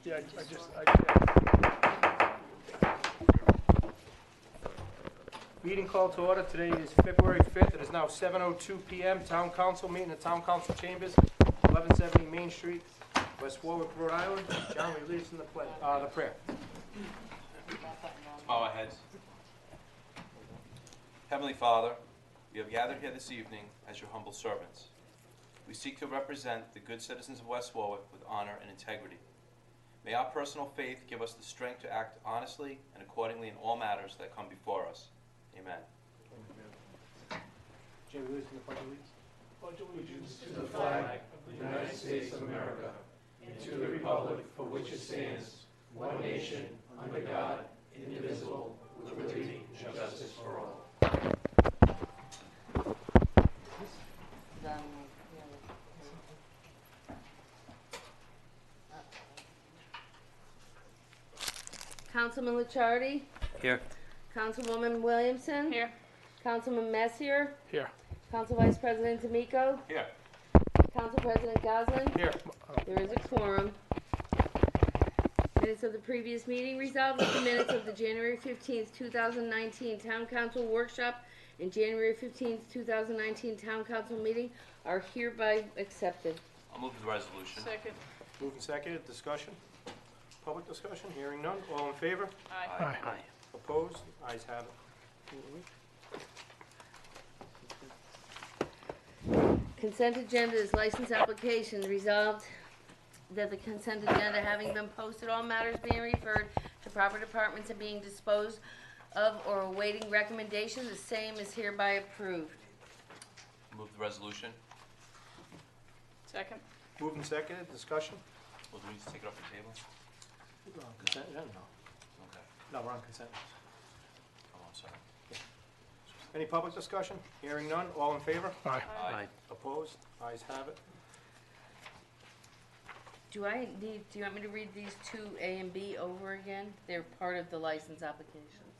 Yeah, Meeting called to order. Today is February 5th. It is now 7:02 p.m. Town Council meeting at Town Council Chambers, 1170 Main Street, West Warwick, Rhode Island. John, will you lead us in the prayer? Bow our heads. Heavenly Father, we have gathered here this evening as your humble servants. We seek to represent the good citizens of West Warwick with honor and integrity. May our personal faith give us the strength to act honestly and accordingly in all matters that come before us. Amen. Jay, will you lead us in the pledge of allegiance? Pledge allegiance to the flag of the United States of America and to the republic for which it stands, one nation, under God, indivisible, with liberty and justice for all. Councilman Licciardi? Here. Councilwoman Williamson? Here. Councilman Messier? Here. Council Vice President D'Amico? Here. Council President Goslin? Here. There is a quorum. Minutes of the previous meeting resolved that the minutes of the January 15th, 2019 Town Council Workshop and January 15th, 2019 Town Council meeting are hereby accepted. I'll move the resolution. Second. Moved and seconded. Discussion? Public discussion? Hearing none. All in favor? Aye. Opposed? Ayes have it. Consent agenda is license applications. Resolved that the consent agenda having been posted, all matters being referred to proper departments and being disposed of or awaiting recommendation, the same is hereby approved. Move the resolution. Second. Moved and seconded. Discussion? Well, do we need to take it off the table? Consent? No. Okay. No, we're on consent. Oh, I'm sorry. Any public discussion? Hearing none. All in favor? Aye. Opposed? Ayes have it. Do you want me to read these two A and B over again? They're part of the license applications.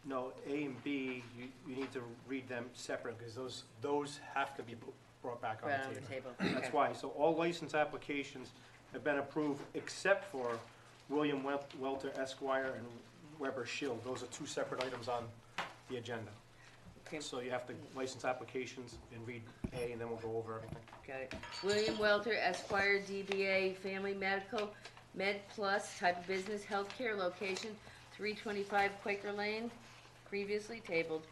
No, A and B, you need to read them separate because those have to be brought back on Right the on table. the table. That's Okay. why. So all license applications have been approved except for William Welter Esquire and Weber Schill. Those are two separate items on the agenda. Okay. So you have to license applications and read A, and then we'll go over everything. Got it. William Welter, Esquire, DBA, Family Medical, Med Plus, type of business, healthcare, location, 325 Quaker Lane, previously tabled.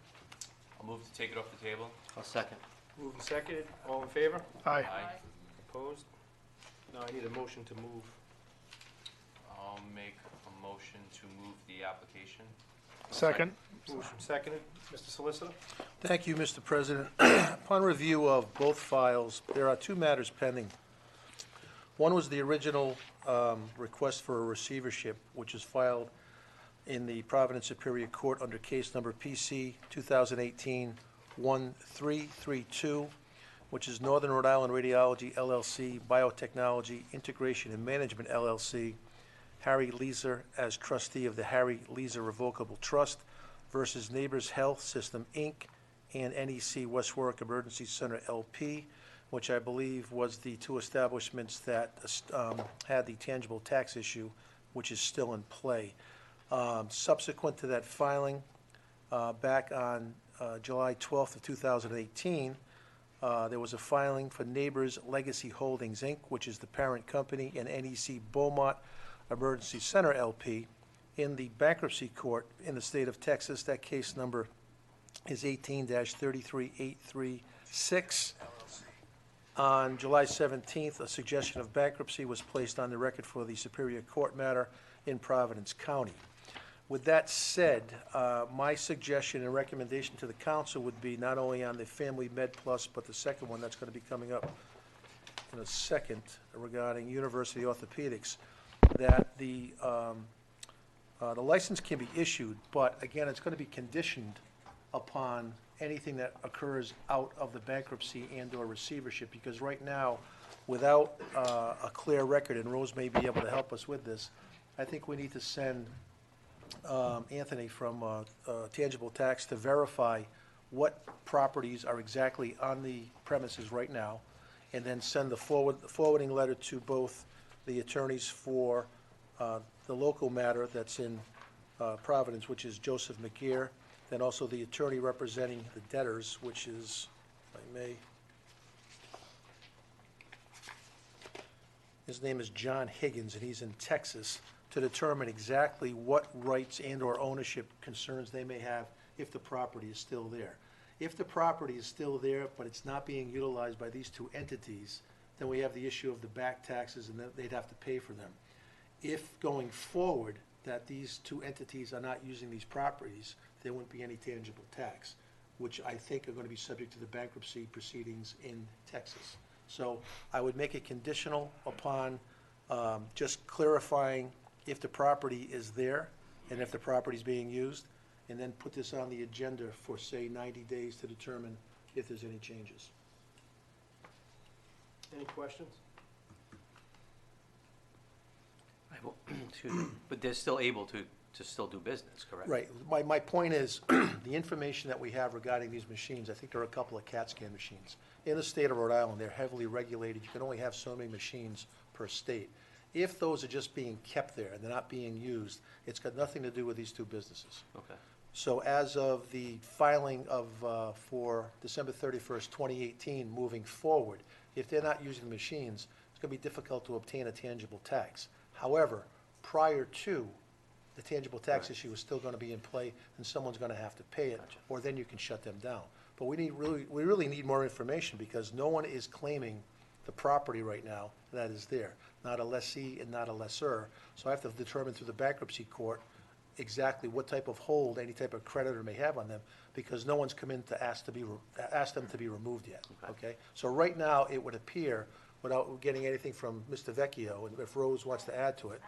I'll move to take it off the table. I'll second. Moved and seconded. All in favor? Aye. Opposed? Now I need a motion to move. I'll make a motion to move the application. Second. Motion seconded. Mr. Solicitor? Thank you, Mr. President. Upon review of both files, there are two matters pending. One was the original request for a receivership, which is filed in the Providence Superior Court under case number PC 2018-1332, which is Northern Rhode Island Radiology LLC, Biotechnology Integration and Management LLC, Harry Leeser as trustee of the Harry Leeser Revocable Trust versus Neighbors Health System, Inc., and NEC West Warwick Emergency Center, LP, which I believe was the two establishments that had the tangible tax issue, which is still in play. Subsequent to that filing, back on July 12th of 2018, there was a filing for Neighbors Legacy Holdings, Inc., which is the parent company, and NEC Beaumont Emergency Center, LP, in the bankruptcy court in the state of Texas. That case number is 18-33836. On July 17th, a suggestion of bankruptcy was placed on the record for the Superior Court matter in Providence County. With that said, my suggestion and recommendation to the council would be not only on the Family Med Plus, but the second one that's going to be coming up in a second regarding University Orthopedics, that the license can be issued, but again, it's going to be conditioned upon anything that occurs out of the bankruptcy and or receivership, because right now, without a clear record, and Rose may be able to help us with this, I think we need to send Anthony from Tangible Tax to verify what properties are exactly on the premises right now, and then send the forwarding letter to both the attorneys for the local matter that's in Providence, which is Joseph McGear, then also the attorney representing the debtors, which is, if I may, his name is John Higgins, and he's in Texas, to determine exactly what rights and/or ownership concerns they may have if the property is still there. If the property is still there, but it's not being utilized by these two entities, then we have the issue of the back taxes, and then they'd have to pay for them. If going forward, that these two entities are not using these properties, there wouldn't be any tangible tax, which I think are going to be subject to the bankruptcy proceedings in Texas. So I would make it conditional upon just clarifying if the property is there and if the property is being used, and then put this on the agenda for, say, 90 days to determine if there's any changes. Any questions? Excuse me, but they're still able to still do business, correct? Right. My point is, the information that we have regarding these machines, I think there are a couple of CAT scan machines. In the state of Rhode Island, they're heavily regulated. You can only have so many machines per state. If those are just being kept there and they're not being used, it's got nothing to do with these two businesses. Okay. So as of the filing of, for December 31st, 2018, moving forward, if they're not using the machines, it's going to be difficult to obtain a tangible tax. However, prior to, the tangible tax Right. issue is still going to be in play, and someone's going to have to pay it, Gotcha. or then you can shut them down. But we really need more information, because no one is claiming the property right now that is there, not a lessee and not a lessor. So I have to determine through the bankruptcy court exactly what type of hold any type of creditor may have on them, because no one's come in to ask them to be removed yet, okay? So right now, it would appear, without getting anything from Mr. Vecchio, and if Rose wants to add to it,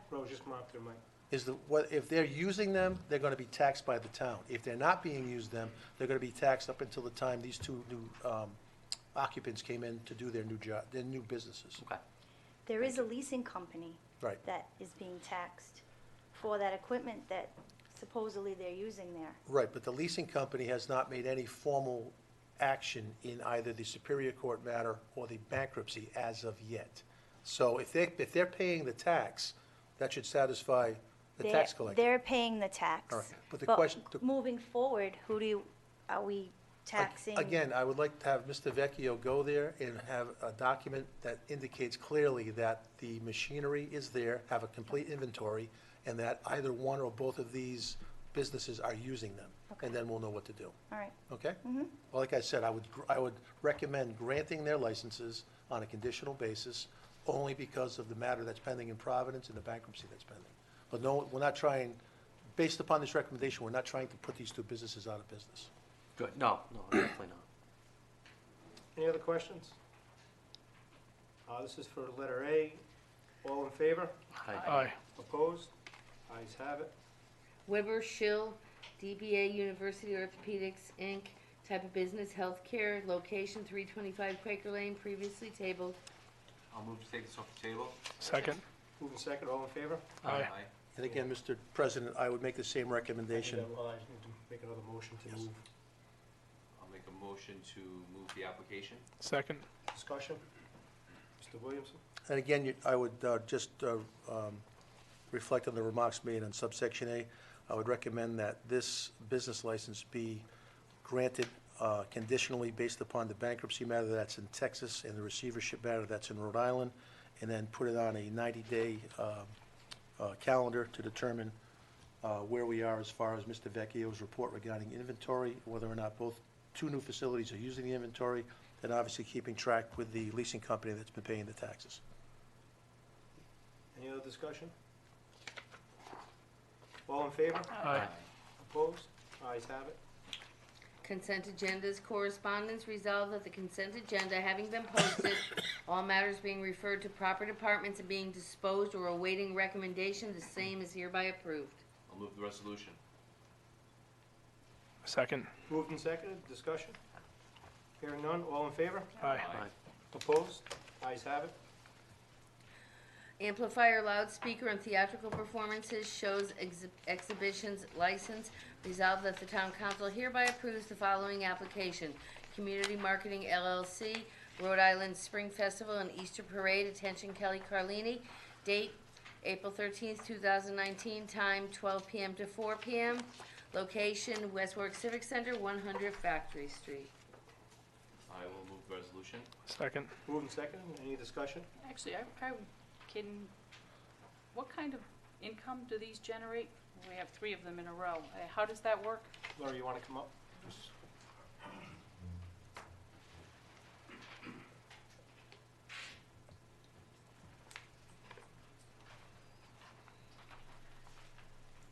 Rose, just come up there, Mike. is if they're using them, they're gonna be taxed by the town. If they're not being used them, they're gonna be taxed up until the time these two new occupants came in to do their new job, their new businesses. Okay. There is a leasing company Right. that is being taxed for that equipment that supposedly they're using there. Right, but the leasing company has not made any formal action in either the Superior Court matter or the bankruptcy as of yet. So if they're paying the tax, that should satisfy the They're- tax collector. They're paying the tax. All right, but the question- Moving forward, are we taxing? Again, I would like to have Mr. Vecchio go there and have a document that indicates clearly that the machinery is there, have a complete inventory, and that either one or both of these businesses are using them. Okay. And then we'll know what to do, All right, okay? Well, like I said, I would recommend granting their licenses on a conditional basis, only because of the matter that's pending in Providence and the bankruptcy that's pending. But no, we're not trying, based upon this recommendation, we're not trying to put these two businesses out of business. Good. No, definitely not. Any other questions? This is for letter A. All in favor? Aye. Opposed? Ayes have it. Weber Schill, DBA University Orthopedics, Inc., type of business, healthcare, location 325 Quaker Lane, previously tabled. I'll move to take this off the table. Second. Moving second, all in favor? Aye. And again, Mr. President, I would make the same recommendation. Well, I need to make another motion to Yes. move. I'll make a motion to move the application. Second. Discussion? Mr. Williamson? And again, I would just reflect on the remarks made on subsection A. I would recommend that this business license be granted conditionally based upon the bankruptcy matter that's in Texas and the receivership matter that's in Rhode Island, and then put it on a 90-day calendar to determine where we are as far as Mr. Vecchio's report regarding inventory, whether or not both two new facilities are using the inventory, and obviously keeping track with the leasing company that's been paying the taxes. Any other discussion? All in favor? Aye. Opposed? Ayes have it. Consent agendas, correspondence, resolved that the consent agenda having been posted, all matters being referred to proper departments and being disposed or awaiting recommendation, the same is hereby approved. I'll move the resolution. Second. Moved and seconded, discussion? Hearing none, all in favor? Aye. Opposed? Ayes have it. Amplifier, loudspeaker, and theatrical performances, shows, exhibitions, license. Resolved that the town council hereby approves the following application. Community Marketing LLC, Rhode Island Spring Festival and Easter Parade, attention Kelly Carlini. Date, April 13th, 2019, time 12 p.m. to 4 p.m. Location, West Warwick Civic Center, 100 Factory Street. I will move the resolution. Second. Moving second, any discussion? Actually, what kind of income do these generate? We have 3 of them in a row. How does that work? Laura, you wanna come up?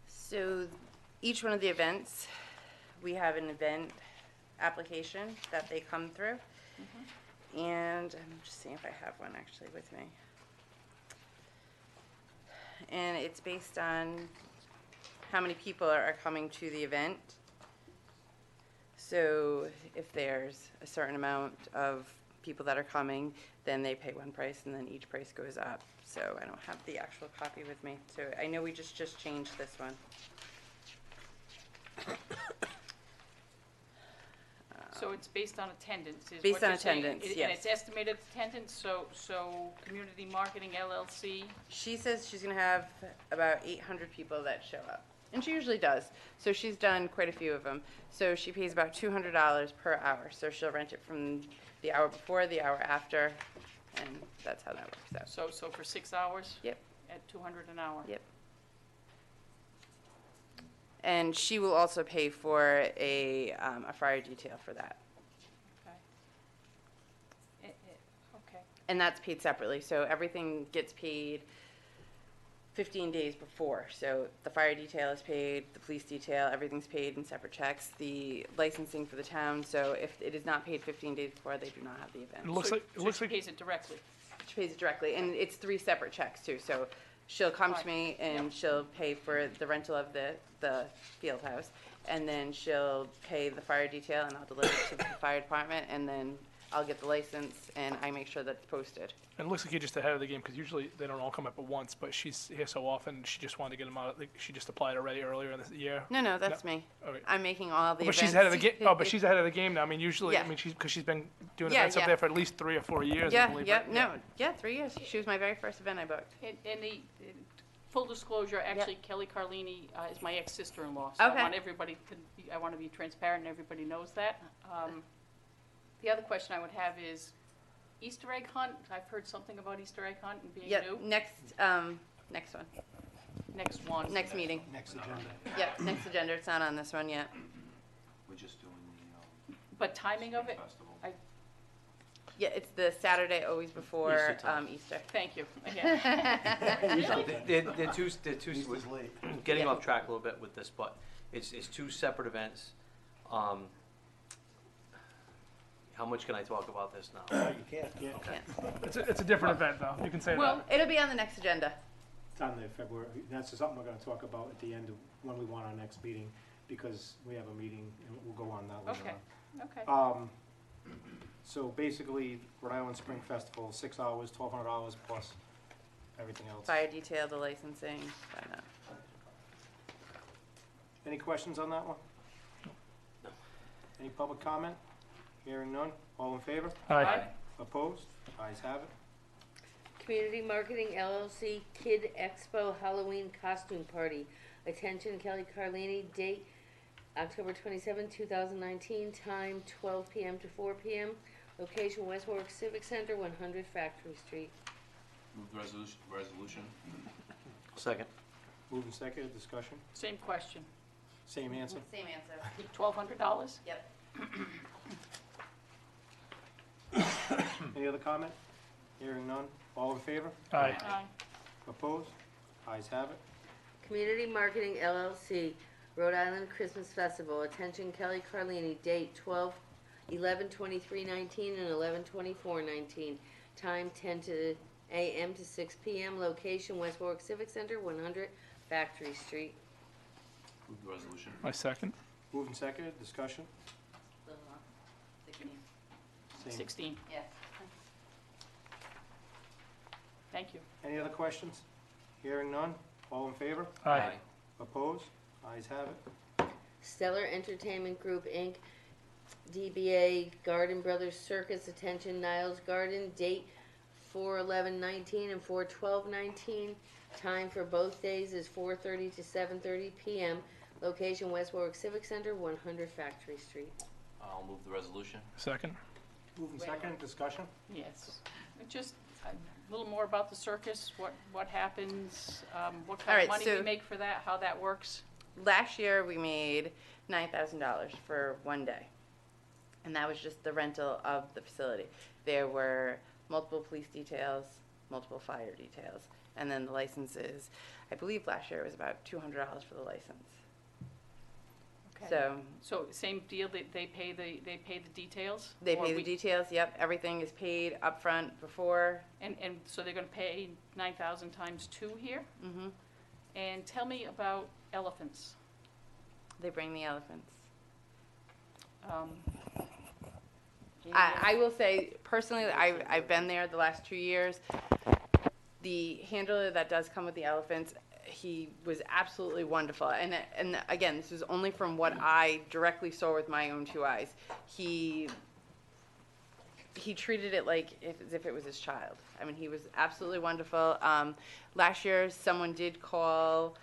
So each one of the events, we have an event application that they come through. And I'm just seeing if I have one actually with me. And it's based on how many people are coming to the event. So if there's a certain amount of people that are coming, then they pay one price and then each price goes up. So I don't have the actual copy with me. So I know we just changed this one. So it's based on attendance, is Based what on you're saying? attendance, And yes. it's estimated attendance, so Community Marketing LLC, She says she's gonna have about 800 people that show up, and she usually does. So she's done quite a few of them. So she pays about $200 per hour. So she'll rent it from the hour before, the hour after, and that's how that works out. so for 6 hours? Yep. At $200 an hour? Yep. And she will also pay for a fire detail for that, Okay. Okay. and that's paid separately. So everything gets paid 15 days before. So the fire detail is paid, the police detail, everything's paid in separate checks. The licensing for the town. So if it is not paid 15 days before, they do not have the event. It looks So- like, it so looks she like, pays it directly? She pays it directly, and it's 3 separate checks too. So she'll come to Right. me and Yep. she'll pay for the rental of the field house, and then she'll pay the fire detail, and I'll deliver it to the fire department, and then I'll get the license, and I make sure that's posted. and it looks like you're just ahead of the game, because usually they don't all come up at once, but she's here so often, she just wanted to get them out, like, she just applied already earlier in the year. No, that's me. Okay. I'm making all the But events. she's ahead of the game, oh, but she's ahead of the game now, I mean, usually, I Yeah. mean, because she's been doing Yeah, events up yeah. there for at least 3 or 4 years, I Yeah, believe. yep, right? no, yeah, 3 years. She was my very first event I booked. And the, full disclosure, actually, Kelly Carlini is my ex-sister-in-law. So Okay. I want everybody I want to be transparent, and everybody knows that. The other question I would have is Easter egg hunt. I've heard something about Easter egg hunt and being Yep, new. next one, Next one. next meeting. Next agenda. Yep, next agenda. It's not on this one yet. We're just doing the But timing of it? festival. Yeah, it's the Saturday always before Easter time. Easter. Thank you. Again. They're two, we're getting Yeah. off track a little bit with this, but it's 2 separate events. How much can I talk about this now? You can't. Okay. It's a different event, though, you can say that. Well, It'll be on the next agenda. It's on the February, that's something we're gonna talk about at the end of, when we want our next meeting, because we have a meeting, and we'll go on that later Okay. on. okay. So basically, Rhode Island Spring Festival, 6 hours, $1,200 plus everything else. Fire detail, the licensing, whatnot. Any questions on that one? No. Any public comment? Hearing none, all in favor? Aye. Opposed? Ayes have it. Community Marketing LLC Kid Expo Halloween Costume Party. Attention Kelly Carlini, date October 27, 2019, time 12 p.m. to 4 p.m. Location West Warwick Civic Center, 100 Factory Street. Move the resolution. Second. Moved and seconded, discussion. Same question. Same answer. Same answer. $1,200? Yep. Any other comment? Hearing none, all in favor? Aye. Aye. Opposed? Ayes have it. Community Marketing LLC Rhode Island Christmas Festival. Attention Kelly Carlini, date 11/23/19 and 11/24/19. Time 10 a.m. to 6 p.m. Location West Warwick Civic Center, 100 Factory Street. Move the resolution. My second. Moved and seconded, discussion. 16. Same. 16. Yes. Thank you. Any other questions? Hearing none, all in favor? Aye. Opposed? Ayes have it. Stellar Entertainment Group, Inc., DBA Garden Brothers Circus. Attention Niles Garden, date 4/11/19 and 4/12/19. Time for both days is 4:30 to 7:30 p.m. Location West Warwick Civic Center, 100 Factory Street. I'll move the resolution. Second. Moving second, discussion? Yes. Just a little more about the circus, what happens, what All kind right, of money we so- make for that, how that works. Last year, we made $9,000 for one day. And that was just the rental of the facility. There were multiple police details, multiple fire details, and then the licenses. I believe last year it was about $200 for the license. Okay. So So same deal, they pay the details? they Or pay the we- details, yep, everything is paid upfront before. And so they're gonna pay 9,000 times 2 here? Hmm. And tell me about elephants. They bring the elephants. Um, I will say, personally, I've been there the last 2 years. The handler that does come with the elephants, he was absolutely wonderful. And again, this is only from what I directly saw with my own 2 eyes. He treated it like as if it was his child. I mean, he was absolutely wonderful. Last year, someone did call,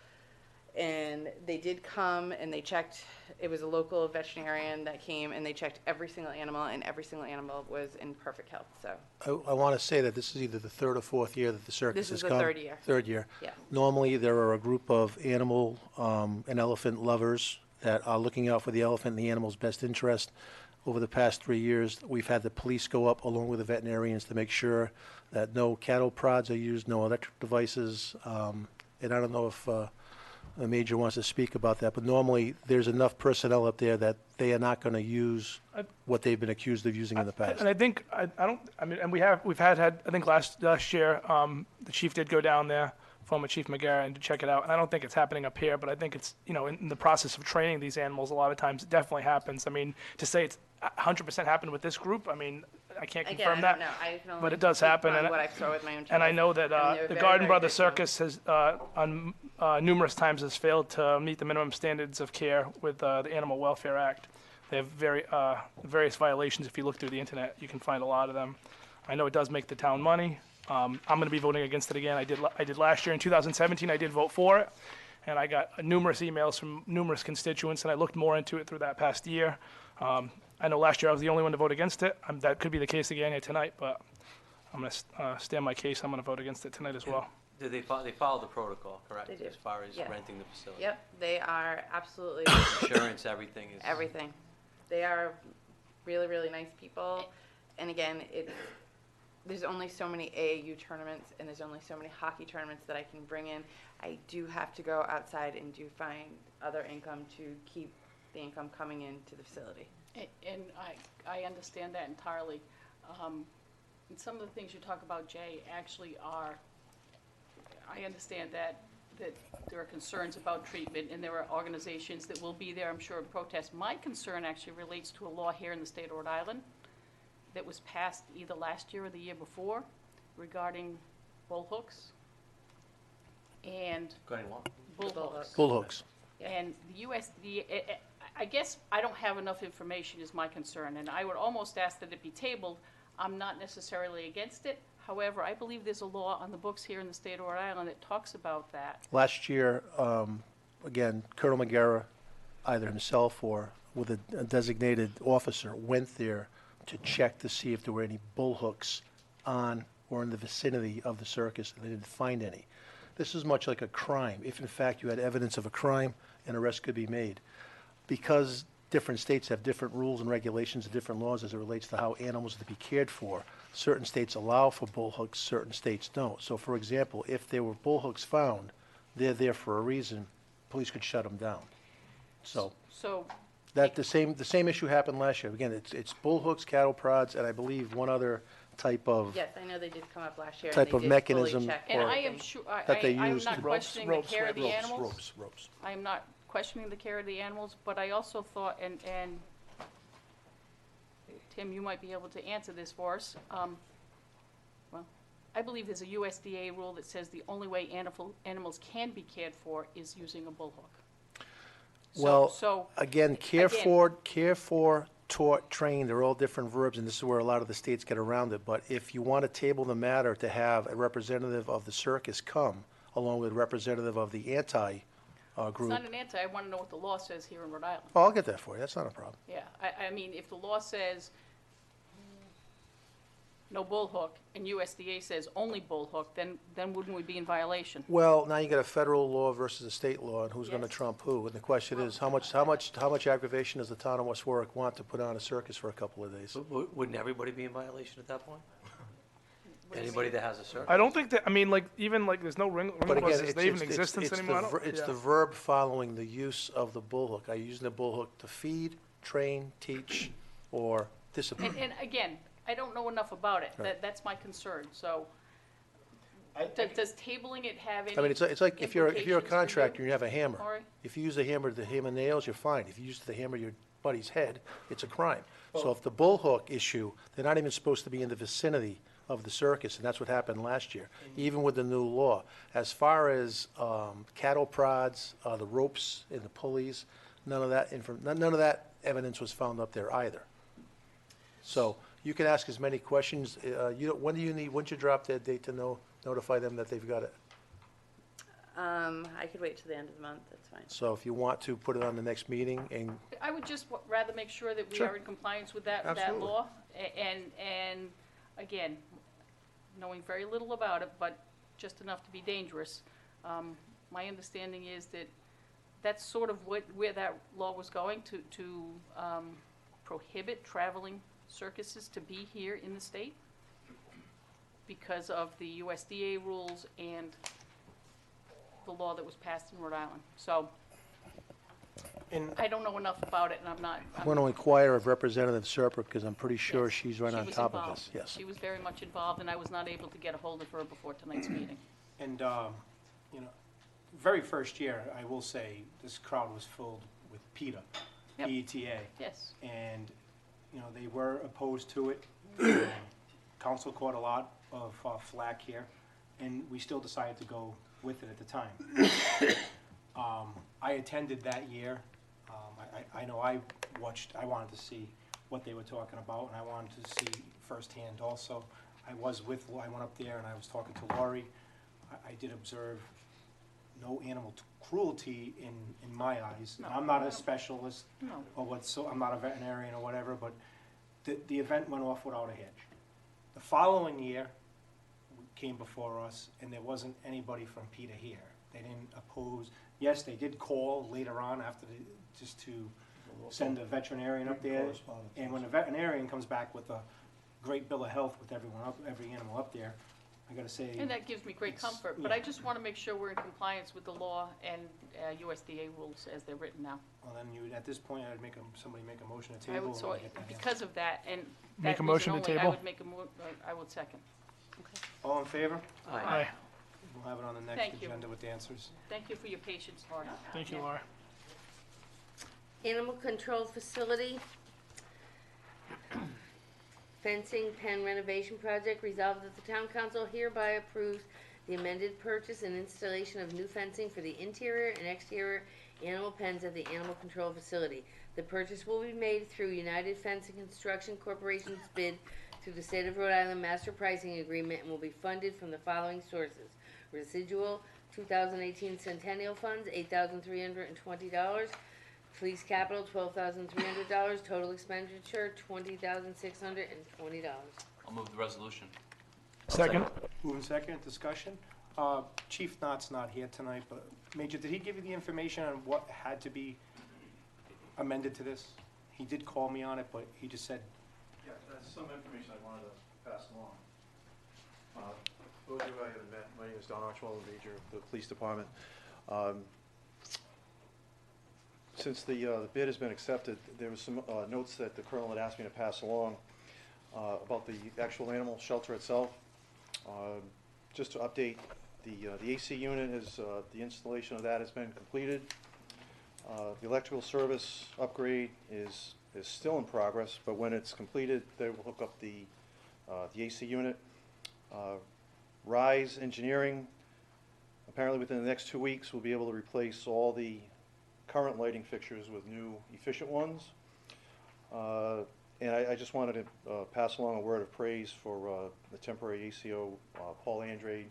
and they did come and they checked. It was a local veterinarian that came, and they checked every single animal, and every single animal was in perfect health. So I want to say that this is either the third or fourth year that the circus This has is the come. third year. Third year. yeah. Normally, there are a group of animal and elephant lovers that are looking out for the elephant and the animal's best interest. Over the past 3 years, we've had the police go up along with the veterinarians to make sure that no cattle prods are used, no electric devices. And I don't know if the major wants to speak about that, but normally there's enough personnel up there that they are not going to use what they've been accused of using in the past. And I think, I mean, and we've had, I think last year, the chief did go down there, former Chief McGarrett, and to check it out. And I don't think it's happening up here, but I think it's, in the process of training these animals, a lot of times it definitely happens. I mean, to say it's 100% happened with this group, I mean, I can't Again, confirm I that. don't know. I can only but it does speak happen, from and- what I saw with my own And I children. know that And they're the very, Garden very Brothers good to them. Circus has, on numerous times, has failed to meet the minimum standards of care with the Animal Welfare Act. They have various violations. If you look through the internet, you can find a lot of them. I know it does make the town money. I'm going to be voting against it again. I did last year in 2017. I did vote for it, and I got numerous emails from numerous constituents, and I looked more into it through that past year. I know last year I was the only one to vote against it. That could be the case again here tonight, but I'm going to stand my case. I'm going to vote against it tonight as well. Did they follow the protocol, correct? They do. As far as Yeah. renting the facility? Yep, they are absolutely Insurance, everything is. everything. They are really, really nice people. And again, there's only so many AAU tournaments, and there's only so many hockey tournaments that I can bring in. I do have to go outside and do find other income to keep the income coming into the facility. And I understand that entirely. And some of the things you talk about, Jay, actually are, I understand that there are concerns about treatment, and there are organizations that will be there, I'm sure, in protest. My concern actually relates to a law here in the state of Rhode Island that was passed either last year or the year before regarding bull hooks and Going what? bull bull hooks. Bull hooks. And I guess I don't have enough information is my concern, and I would almost ask that it be tabled. I'm not necessarily against it. However, I believe there's a law on the books here in the state of Rhode Island that talks about that. Last year, again, Colonel McGarrett, either himself or with a designated officer, went there to check to see if there were any bull hooks on or in the vicinity of the circus, and they didn't find any. This is much like a crime. If in fact you had evidence of a crime, an arrest could be made. Because different states have different rules and regulations and different laws as it relates to how animals are to be cared for, certain states allow for bull hooks, certain states don't. So for example, if there were bull hooks found, they're there for a reason, police could shut them down. So So, that the same issue happened last year. Again, it's bull hooks, cattle prods, and I believe one other type of Yes, I know they did come up last year. Type and of they did mechanism fully check and I everything. am sure, that they I'm use. not questioning the care of the animals. Ropes. I am not questioning the care of the animals, but I also thought, and Tim, you might be able to answer this for us. Well, I believe there's a USDA rule that says the only way animals can be cared for is using a bull hook. Well, So, again, care again- for taught, trained, they're all different verbs, and this is where a lot of the states get around it. But if you want to table the matter to have a representative of the circus come, along with a representative of the It's group. not an anti, I want to know what the law says here in Rhode Island. Oh, I'll get that for you, that's not a problem. Yeah, I mean, if the law says no bull hook, and USDA says only bull hook, then wouldn't we be in violation? Well, now you got a federal law versus a state law, and who's going to Yes. trump who? And the question is, how much aggravation does the town of West Warwick want to put on a circus for a couple of days? Wouldn't everybody be in violation at that point? What do you Anybody mean? that has a circus? I don't think that, I mean, like, even like, there's no ring But again, buses, they even it's existence the anymore. I don't- ver- It's yeah. the verb following the use of the bullhook. Are you using the bullhook to feed, train, teach, or discipline? And again, I don't know enough about it, Right. that's my concern, so, I- does tabling it have any I mean, it's like if you're a implications for you, contractor and you have a hammer. Maury? If you use the hammer to hammer nails, you're fine. If you use it to hammer your buddy's head, it's a crime. So if the bullhook issue, they're not even supposed to be in the vicinity of the circus, and that's what happened last year, even with the new law. As far as cattle prods, the ropes and the pulleys, none of that evidence was found up there either. So you can ask as many questions. When's your drop dead date to notify them that they've got it? I could wait till the end of the month, that's fine. So if you want to put it on the next meeting, and I would just rather make sure that we Sure. are in compliance with that Absolutely. law, and again, knowing very little about it, but just enough to be dangerous. My understanding is that that's sort of where that law was going, to prohibit traveling circuses to be here in the state because of the USDA rules and the law that was passed in Rhode Island. So And I don't know enough about it, and I'm not. I want to inquire of Representative Serper, because I'm pretty sure Yes, she's right she on was top of involved. this. Yes. She was very much involved, and I was not able to get a hold of her before tonight's meeting. And, you know, very first year, I will say, this crowd was filled with PETA, Yep. PETA. Yes. And, you know, they were opposed to it. Council caught a lot of flack here, and we still decided to go with it at the time. I attended that year. I know I wanted to see what they were talking about, and I wanted to see firsthand also. I went up there and I was talking to Laurie. I did observe no animal cruelty in my eyes. No. I'm not a specialist No. or I'm not a veterinarian or whatever, but the event went off without a hitch. The following year came before us, and there wasn't anybody from PETA here. They didn't oppose. Yes, they did call later on just to send a veterinarian up there. And when the veterinarian comes back with a great bill of health with every animal up there, I gotta say. And that gives me great It's- comfort, but yeah. I just want to make sure we're in compliance with the law and USDA rules as they're written now. Well, then at this point, I'd somebody make a motion to I table. would, so and get that in. because of that, and Make that a motion reason to only, I table? would make I would second. All in favor? Aye. We'll have it on the next Thank you. agenda with the answers. Thank you for your patience, Laura. Thank you, Laura. Animal control facility. Fencing pen renovation project. Resolved that the town council hereby approves the amended purchase and installation of new fencing for the interior and exterior animal pens at the animal control facility. The purchase will be made through United Fencing Construction Corporation's bid through the State of Rhode Island Master Pricing Agreement and will be funded from the following sources. Residual 2018 Centennial Funds, $8,320. Police Capital, $12,300. Total expenditure, $20,620. I'll move the resolution. Second? Moving second, discussion. Chief Knott's not here tonight, but Major, did he give you the information on what had to be amended to this? He did call me on it, but he just said, Yeah, that's some information I wanted to pass along. Those of you I haven't met, my name is Don Archwell, Major of the Police Department. Since the bid has been accepted, there was some notes that the Colonel had asked me to pass along about the actual animal shelter itself. Just to update, the AC unit is, the installation of that has been completed. The electrical service upgrade is still in progress, but when it's completed, they will hook up the AC unit. Rise Engineering, apparently within the next 2 weeks, will be able to replace all the current lighting fixtures with new efficient ones. And I just wanted to pass along a word of praise for the temporary ACO, Paul Andrade.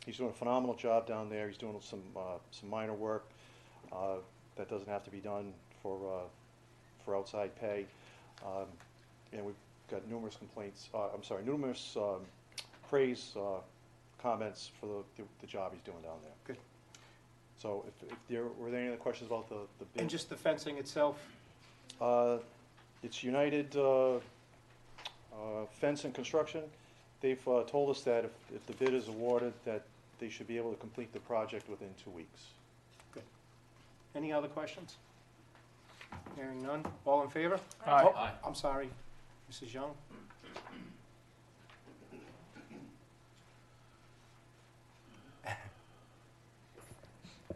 He's doing a phenomenal job down there. He's doing some minor work that doesn't have to be done for outside pay. And we've got numerous complaints, numerous praise comments for the job he's doing down there. Good. So were there any other questions about the bid? And just the fencing itself? It's United Fence and Construction. They've told us that if the bid is awarded, that they should be able to complete the project within 2 weeks. Good. Any other questions? Hearing none. All in favor? Aye. Oh, Aye. I'm sorry, Mrs. Young.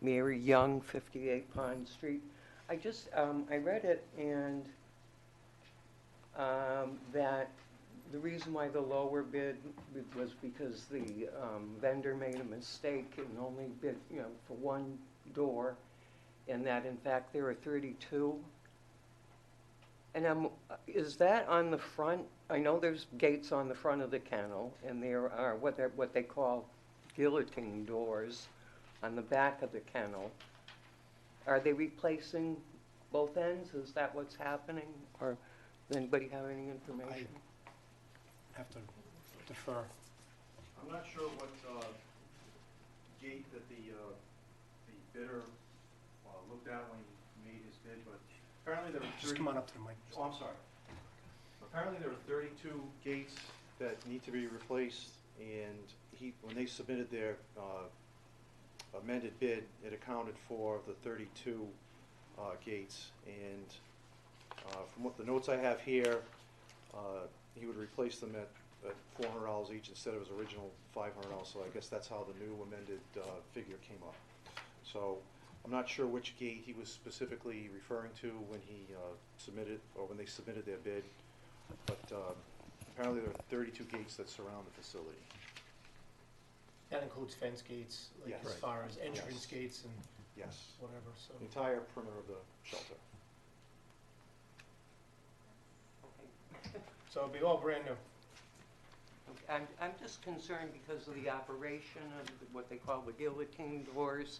Mary Young, 58 Pond Street. I just, I read it and that the reason why the lower bid was because the vendor made a mistake and only bid, for one door, and that in fact there are 32. And is that on the front? I know there's gates on the front of the kennel, and there are what they call guillotine doors on the back of the kennel. Are they replacing both ends? Is that what's happening? Or does anybody have any information? I have to defer. I'm not sure what gate that the bidder looked at when he made his bid, but apparently there were 30... Just come on up to the mic. Oh, I'm sorry. Apparently there are 32 gates that need to be replaced, and when they submitted their amended bid, it accounted for the 32 gates, and from what the notes I have here, he would replace them at $400 each instead of his original $500, so I guess that's how the new amended figure came up. So I'm not sure which gate he was specifically referring to when he submitted, or when they submitted their bid, but apparently there are 32 gates that surround the facility. That includes fence gates, like Yes. as far as entrance Yes. gates and Yes. whatever, so. The entire perimeter of the shelter. So it'll be all brand new. I'm just concerned because of the operation of what they call the guillotine doors,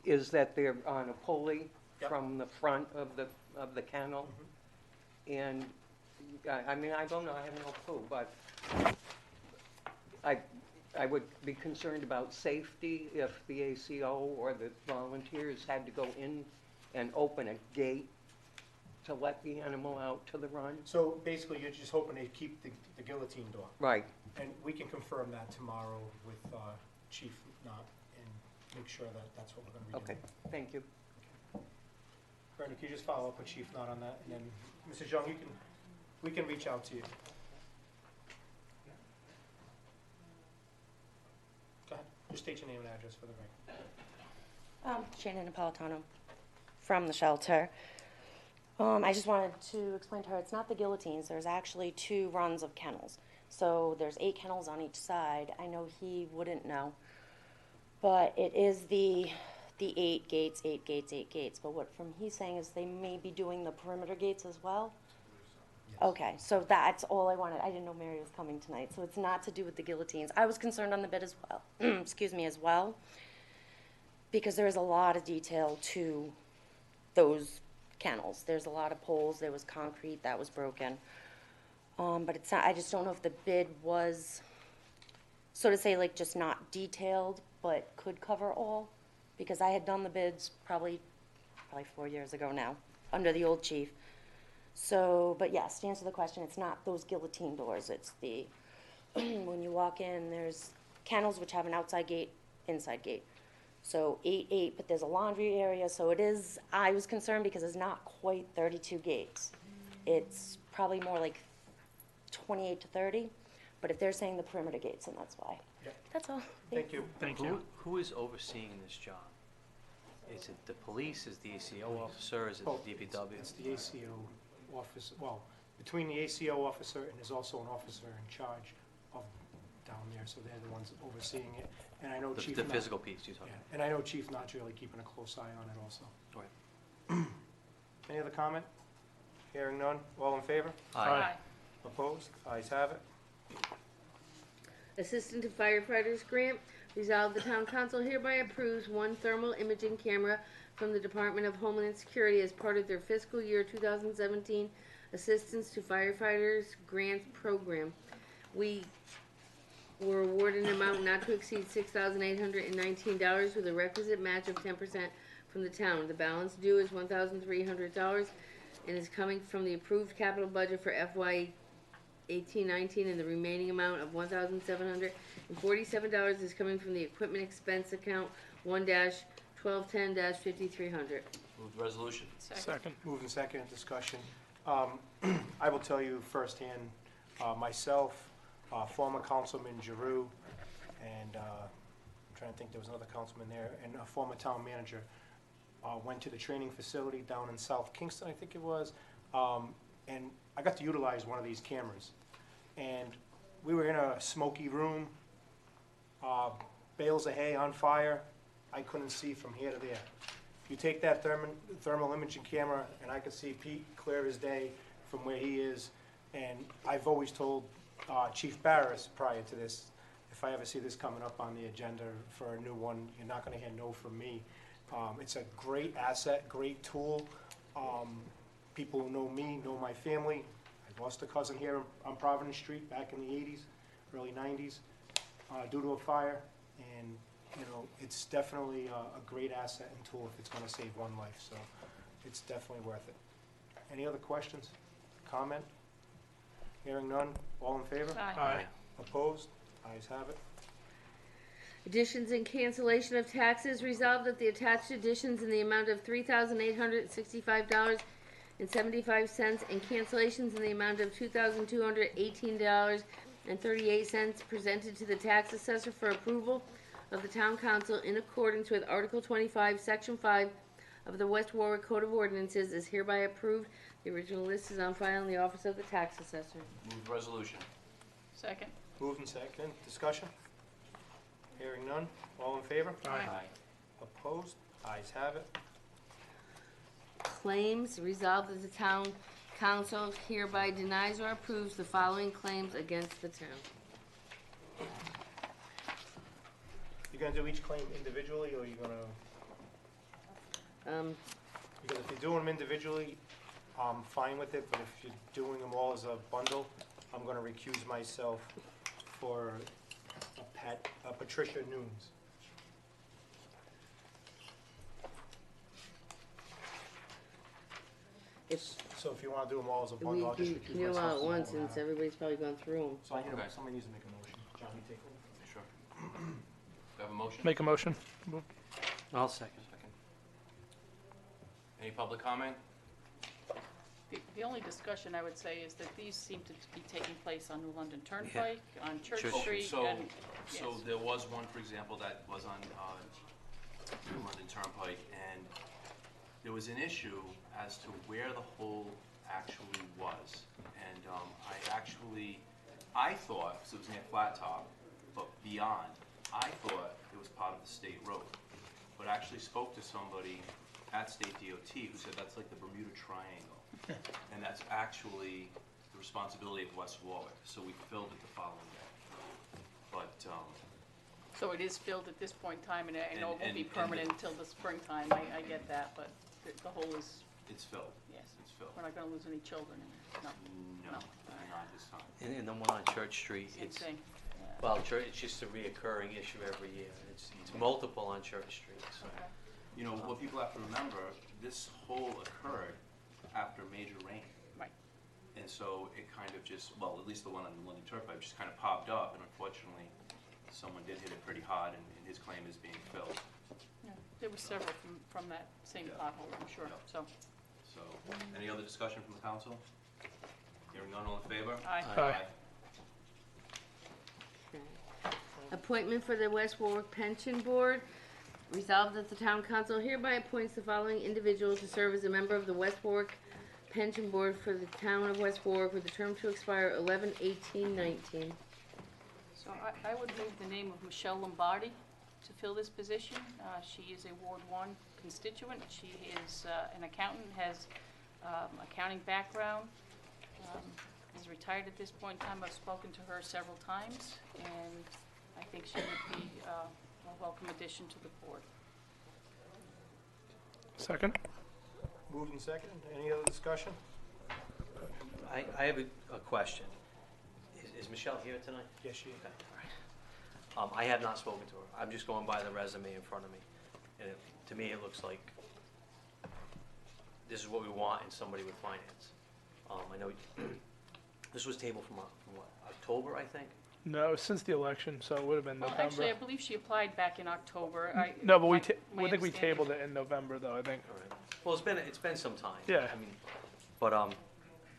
is that they're on a pulley Yep. from the front of the kennel. And, I mean, I don't know, I have no clue, but I would be concerned about safety if the ACO or the volunteers had to go in and open a gate to let the animal out to the run. So basically, you're just hoping they keep the guillotine door. Right. And we can confirm that tomorrow with Chief Knott and make sure that that's what we're gonna be doing. Okay, thank you. Brenda, can you just follow up with Chief Knott on that? And then, Mrs. Young, we can reach out to you. Go ahead. Just state your name and address for the record. Shannon Napolitano from the shelter. I just wanted to explain to her, it's not the guillotines, there's actually 2 runs of kennels. So there's 8 kennels on each side. I know he wouldn't know, but it is the 8 gates, 8 gates, 8 gates. But what from he's saying is they may be doing the perimeter gates as well? Yes. Okay, so that's all I wanted. I didn't know Mary was coming tonight, so it's not to do with the guillotines. I was concerned on the bid as well, excuse me, as well, because there is a lot of detail to those kennels. There's a lot of poles, there was concrete that was broken. But it's not, I just don't know if the bid was, so to say, like, just not detailed, but could cover all, because I had done the bids probably 4 years ago now, under the old chief. So, but yes, to answer the question, it's not those guillotine doors, it's the, when you walk in, there's kennels which have an outside gate, inside gate. So 8, 8, but there's a laundry area, so it is, I was concerned because it's not quite 32 gates. It's probably more like 28 to 30, but if they're saying the perimeter gates, then that's why. Yep. That's all. Thank you. Who is overseeing this job? Is it the police, is the ACO officer, is it Oh, the DPW? It's the ACO officer, well, between the ACO officer and there's also an officer in charge of down there, so they're the ones overseeing it. And I know Chief The Knott- physical piece you're talking Yeah, and I know Chief Knott's really keeping a close eye on it also. about. Right. Any other comment? Hearing none, all in favor? Aye. Opposed? Ayes have it. Assistant to Firefighters Grant, resolved the town council hereby approves one thermal imaging camera from the Department of Homeland Security as part of their fiscal year 2017 Assistance to Firefighters Grant Program. We were awarded an amount not to exceed $6,819 with a requisite match of 10% from the town. The balance due is $1,300 and is coming from the approved capital budget for FY 1819, and the remaining amount of $1,747 is coming from the equipment expense account 1-1210-5300. Move the resolution. Second. Moved and seconded, discussion. I will tell you firsthand, myself, former Councilman Giroux, and I'm trying to think, there was another councilman there, and a former town manager, went to the training facility down in South Kingston, I think it was, and I got to utilize one of these cameras. And we were in a smoky room, bales of hay on fire. I couldn't see from here to there. You take that thermal imaging camera, and I could see Pete clear as day from where he is. And I've always told Chief Barris prior to this, if I ever see this coming up on the agenda for a new one, you're not gonna hear no from me. It's a great asset, great tool. People who know me, know my family. I lost a cousin here on Providence Street back in the 80s, early 90s, due to a fire. And, you know, it's definitely a great asset and tool if it's gonna save one life, so it's definitely worth it. Any other questions, comment? Hearing none, all in favor? Aye. Opposed? Ayes have it. Additions and cancellation of taxes, resolved that the attached additions in the amount of $3,865.75 and cancellations in the amount of $2,218.38 presented to the tax assessor for approval of the town council in accordance with Article 25, Section 5 of the West Warwick Code of Ordinances is hereby approved. The original list is on file in the office of the tax assessor. Move the resolution. Second. Moved and seconded, discussion? Hearing none, all in favor? Aye. Opposed? Ayes have it. Claims, resolved that the town council hereby denies or approves the following claims against the town. You gonna do each claim individually, or you gonna, because if you're doing them individually, I'm fine with it, but if you're doing them all as a bundle, I'm gonna recuse myself for Patricia Nunes. So if you wanna do them all as a We bundle, I'll just do recuse them myself. all at so once, it won't since matter. everybody's probably gone through them. So I need Okay. somebody needs to make a motion. Johnny, take over. Sure. Do I have a motion? Make a motion. I'll second. Second. Any public comment? The only discussion I would say is that these seem to be taking place on New London Turnpike, on Church Church Street, So, and, so yes. there was one, for example, that was on New London Turnpike, and there was an issue as to where the hole actually was. And I thought, because it was near Flat Top, but beyond, I thought it was part of the state road. But I actually spoke to somebody at State DOT who said that's like the Bermuda Triangle. And that's actually the responsibility of West Warwick, so we filled it the following day. But, So it is filled at this point in time, and I know it won't And- be and- permanent until the springtime, I get that, but the hole is, it's filled, yes, it's filled. we're not gonna lose any children in it, no, No, not this time. And the one on Church Street, same it's, thing. Yeah. well, it's just a reoccurring issue every year. It's multiple on Church Street, so. Okay. You know, what people have to remember, this hole occurred after major rain. Right. And so it kind of just, well, at least the one on the London Turnpike just kind of popped up, and unfortunately, someone did hit it pretty hard, and his claim is being filled. Yeah, there were several from that same Yeah. pothole, I'm sure, Yeah. so. So, any other discussion from the council? Hearing none, all in favor? Aye. Aye. Appointment for the West Warwick Pension Board. Resolved that the town council hereby appoints the following individual to serve as a member of the West Warwick Pension Board for the town of West Warwick with a term to expire 11/18/19. So I would move the name of Michelle Lombardi to fill this position. She is a Ward 1 constituent. She is an accountant, has accounting background. Is retired at this point in time. I've spoken to her several times, and I think she would be a welcome addition to the board. Second? Moved and seconded. Any other discussion? I have a question. Is Michelle here tonight? Yes, she is. Okay, all right. I have not spoken to her. I'm just going by the resume in front of me. And to me, it looks like this is what we want in somebody with finance. I know this was tabled from what, October, I think? No, since the election, so it would have been Well, November. actually, I believe she applied back in October. No, but my I think we understanding- tabled it in November, though, I think. All right. Well, it's been some time. Yeah. I mean, but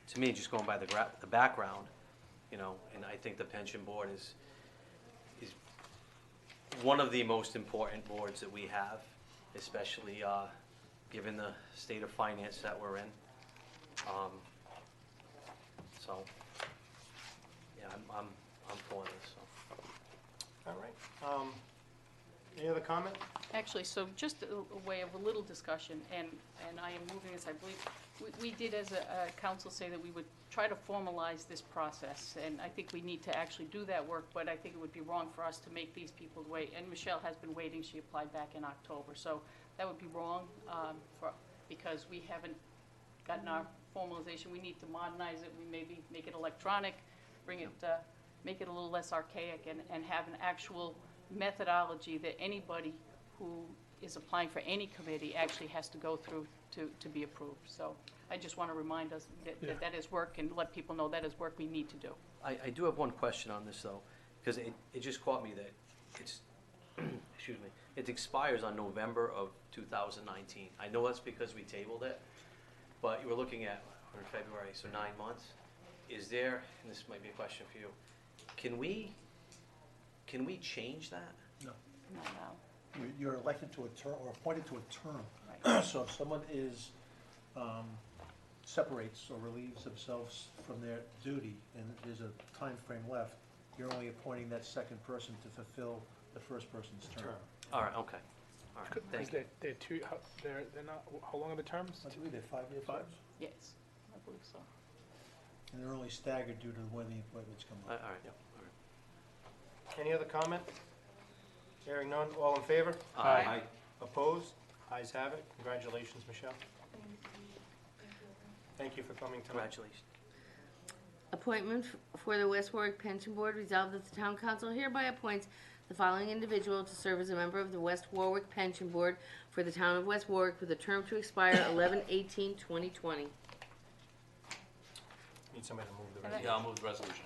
to me, just going by the background, you know, and I think the pension board is one of the most important boards that we have, especially given the state of finance that we're in. So, yeah, I'm for this. So. All right. Any other comment? Actually, so just a way of a little discussion, and I am moving this, I believe, we did as a council say that we would try to formalize this process, and I think we need to actually do that work, but I think it would be wrong for us to make these people wait, and Michelle has been waiting, she applied back in October, so that would be wrong, because we haven't gotten our formalization. We need to modernize it, we maybe make it electronic, bring it, make it a little less archaic, and have an actual methodology that anybody who is applying for any committee actually has to go through to be approved. So I just want to remind us that that is work, and let people know that is work we need to do. I do have one question on this, though, because it just caught me that it's, excuse me, it expires on November of 2019. I know that's because we tabled it, but you were looking at, we're in February, so 9 months. Is there, and this might be a question for you, can we change that? No. Not now. You're elected to a term, or appointed to a term. Right. So if someone separates or relieves themselves from their duty, and there's a time frame left, you're only appointing that second person to fulfill the first person's term. All right, okay. All right, thank you. They're two, they're not, how long are the terms? I believe they're 5 years. Five. Yes, I believe so. And they're only staggered due to when the appointments come All up. right, yeah, all right. Any other comment? Hearing none, all in favor? Aye. Opposed? Ayes have it. Congratulations, Michelle. Thank you for coming tonight. Congratulations. Appointment for the West Warwick Pension Board. Resolved that the Town Council hereby appoints the following individual to serve as a member of the West Warwick Pension Board for the Town of West Warwick with a term to expire 11/18/2020. Need somebody to move the And resolution. Yeah, I'll move the resolution.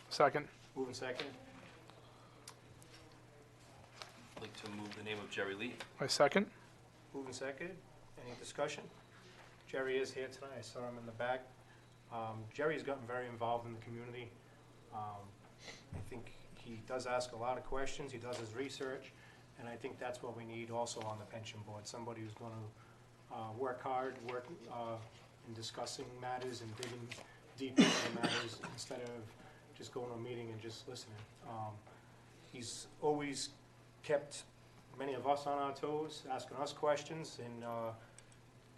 Second? Moving second. I'd like to move the name of Jerry Lee. My second? Moving second. Any discussion? Jerry is here tonight. I saw him in the back. Jerry's gotten very involved in the community. I think he does ask a lot of questions. He does his research. And I think that's what we need also on the pension board. Somebody who's going to work hard, work in discussing matters and digging deep into the matters instead of just going to a meeting and just listening. He's always kept many of us on our toes, asking us questions, and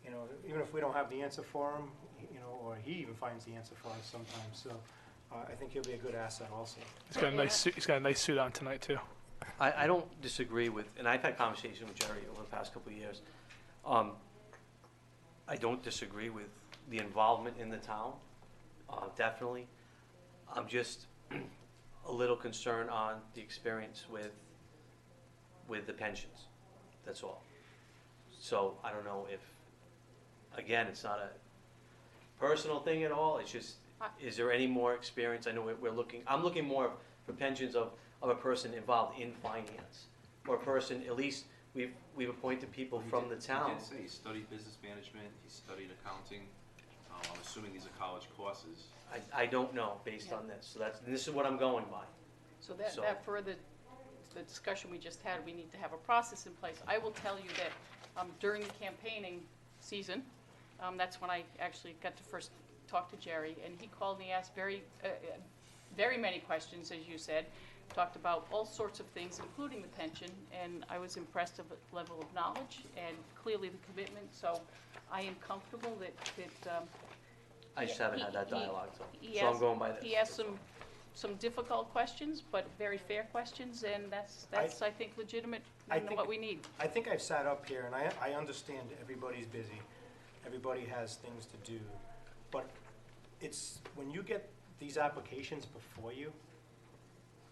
you know, even if we don't have the answer for him, you know, or he even finds the answer for us sometimes. So I think he'll be a good asset also. He's got a nice suit, he's got a nice suit on tonight, too. I don't disagree with, and I've had conversations with Jerry over the past couple of years. I don't disagree with the involvement in the town, definitely. I'm just a little concerned on the experience with the pensions, that's all. So I don't know if, again, it's not a personal thing at all, it's just, is there any more experience? I know I'm looking more for pensions of a person involved in finance, or a person, at least, we've appointed people from the town. He did say he studied business management, he studied accounting. I'm assuming these are college courses. I don't know, based on this, so this is what I'm going by. So that further, the discussion we just had, we need to have a process in place. I will tell you that during the campaigning season, that's when I actually got to first talk to Jerry, and he called me, asked very many questions, as you said, talked about all sorts of things, including the pension, and I was impressed of the level of knowledge and clearly the commitment, so I am comfortable that, I just haven't had that he- dialogue, so he I'm asked- going by this. he asked some difficult questions, but very fair questions, and that's, I think, legitimate I and think- what we need. I think I've sat up here, and I understand everybody's busy, everybody has things to do, but it's, when you get these applications before you,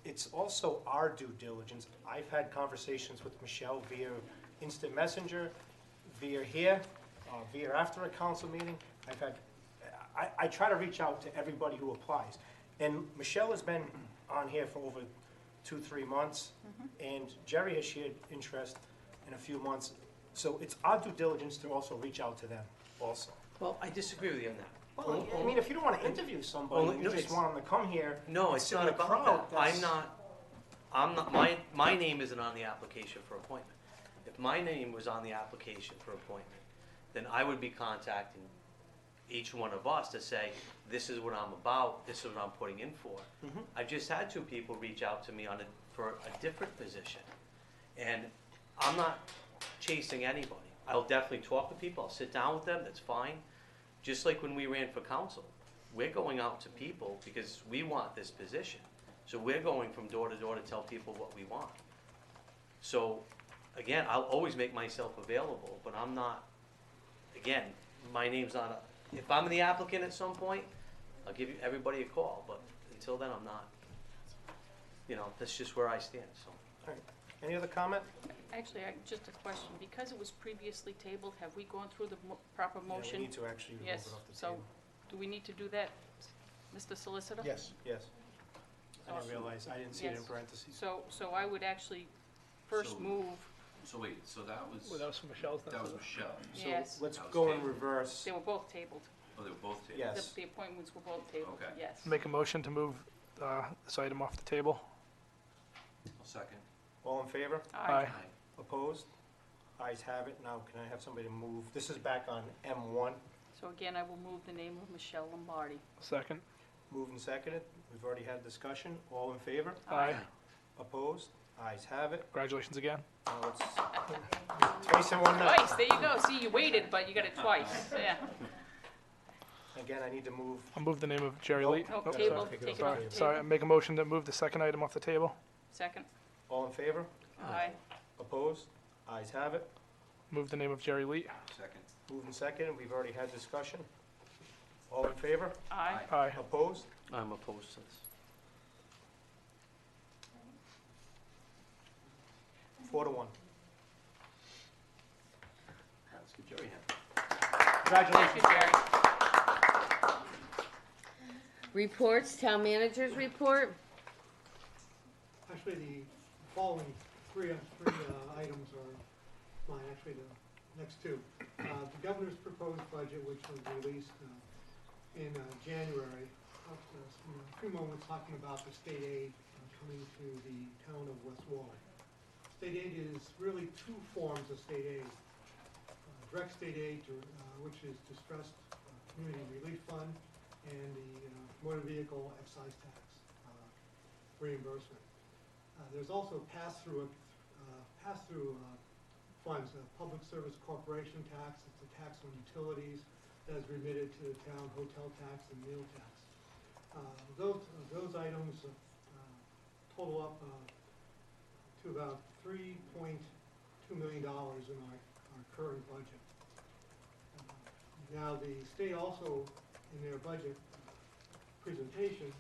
it's also our due diligence. I've had conversations with Michelle via instant messenger, via here, via after a council meeting. I try to reach out to everybody who applies. And Michelle has been on here for over 2-3 months, and Jerry has shared interest in a few months. So it's our due diligence to also reach out to them also. Well, I disagree with you on that. Well, I mean, if you don't want to interview somebody, Well, you no, just it's- want them to come here. No, and it's sit in not the about crowd, that. that's- I'm not, my name isn't on the application for appointment. If my name was on the application for appointment, then I would be contacting each one of us to say, this is what I'm about, this is what I'm putting in for. I've just had 2 people reach out to me for a different position. And I'm not chasing anybody. I'll definitely talk to people, I'll sit down with them, that's fine. Just like when we ran for council, we're going out to people because we want this position. So we're going from door to door to tell people what we want. So, again, I'll always make myself available, but I'm not, again, my name's not, if I'm the applicant at some point, I'll give everybody a call, but until then, I'm not. You know, that's just where I stand, so. All right. Any other comment? Actually, just a question, because it was previously tabled, have we gone through the proper Yeah, motion? we need to actually move it Yes, off the so, table. do we need to do that, Mr. Solicitor? Yes. I didn't realize, I didn't see it in Yes. parentheses. So I would actually first So- move, So wait, so that was, Well, that was for Michelle's. that was Michelle. yes, So let's That was go in tabled. reverse. they were both tabled. Oh, they were both tabled? Yes. The appointments were both tabled, Okay. yes. Make a motion to move this item off the table. I'll second. All in favor? Aye. Opposed? Ayes have it. Now, can I have somebody to move? This is back on M1. So again, I will move the name of Michelle Lombardi. Second. Moved and seconded. We've already had discussion. All in favor? Aye. Opposed? Ayes have it. Congratulations again. Now it's twice in one night. Twice, there you go, see, you waited, but you got it twice, yeah. Again, I need to move. I'll move the name of Jerry Nope. Lee. No, Oh, table, sorry. take it off Sorry, the sorry, I table. make a motion to move the second item off the table. Second, All in favor? aye. Opposed? Ayes have it. Move the name of Jerry Lee. Second. Moved and seconded. We've already had discussion. All in favor? Aye. Aye. Opposed? I'm opposed to this. 4-1. Let's get Jerry in. Thank you, Jerry. Reports, town managers report. Actually, the following three items are mine, actually the next 2. The governor's proposed budget, which was released in January, talked to us in a few moments talking about the state aid coming to the town of West Warwick. State aid is really 2 forms of state aid. Direct state aid, which is distressed community relief fund, and the motor vehicle excise tax reimbursement. There's also pass-through funds, public service corporation tax, it's a tax on utilities that is remitted to the town, hotel tax and meal tax. Those items total up to about $3.2 million in our current budget. Now, the state also, in their budget presentation,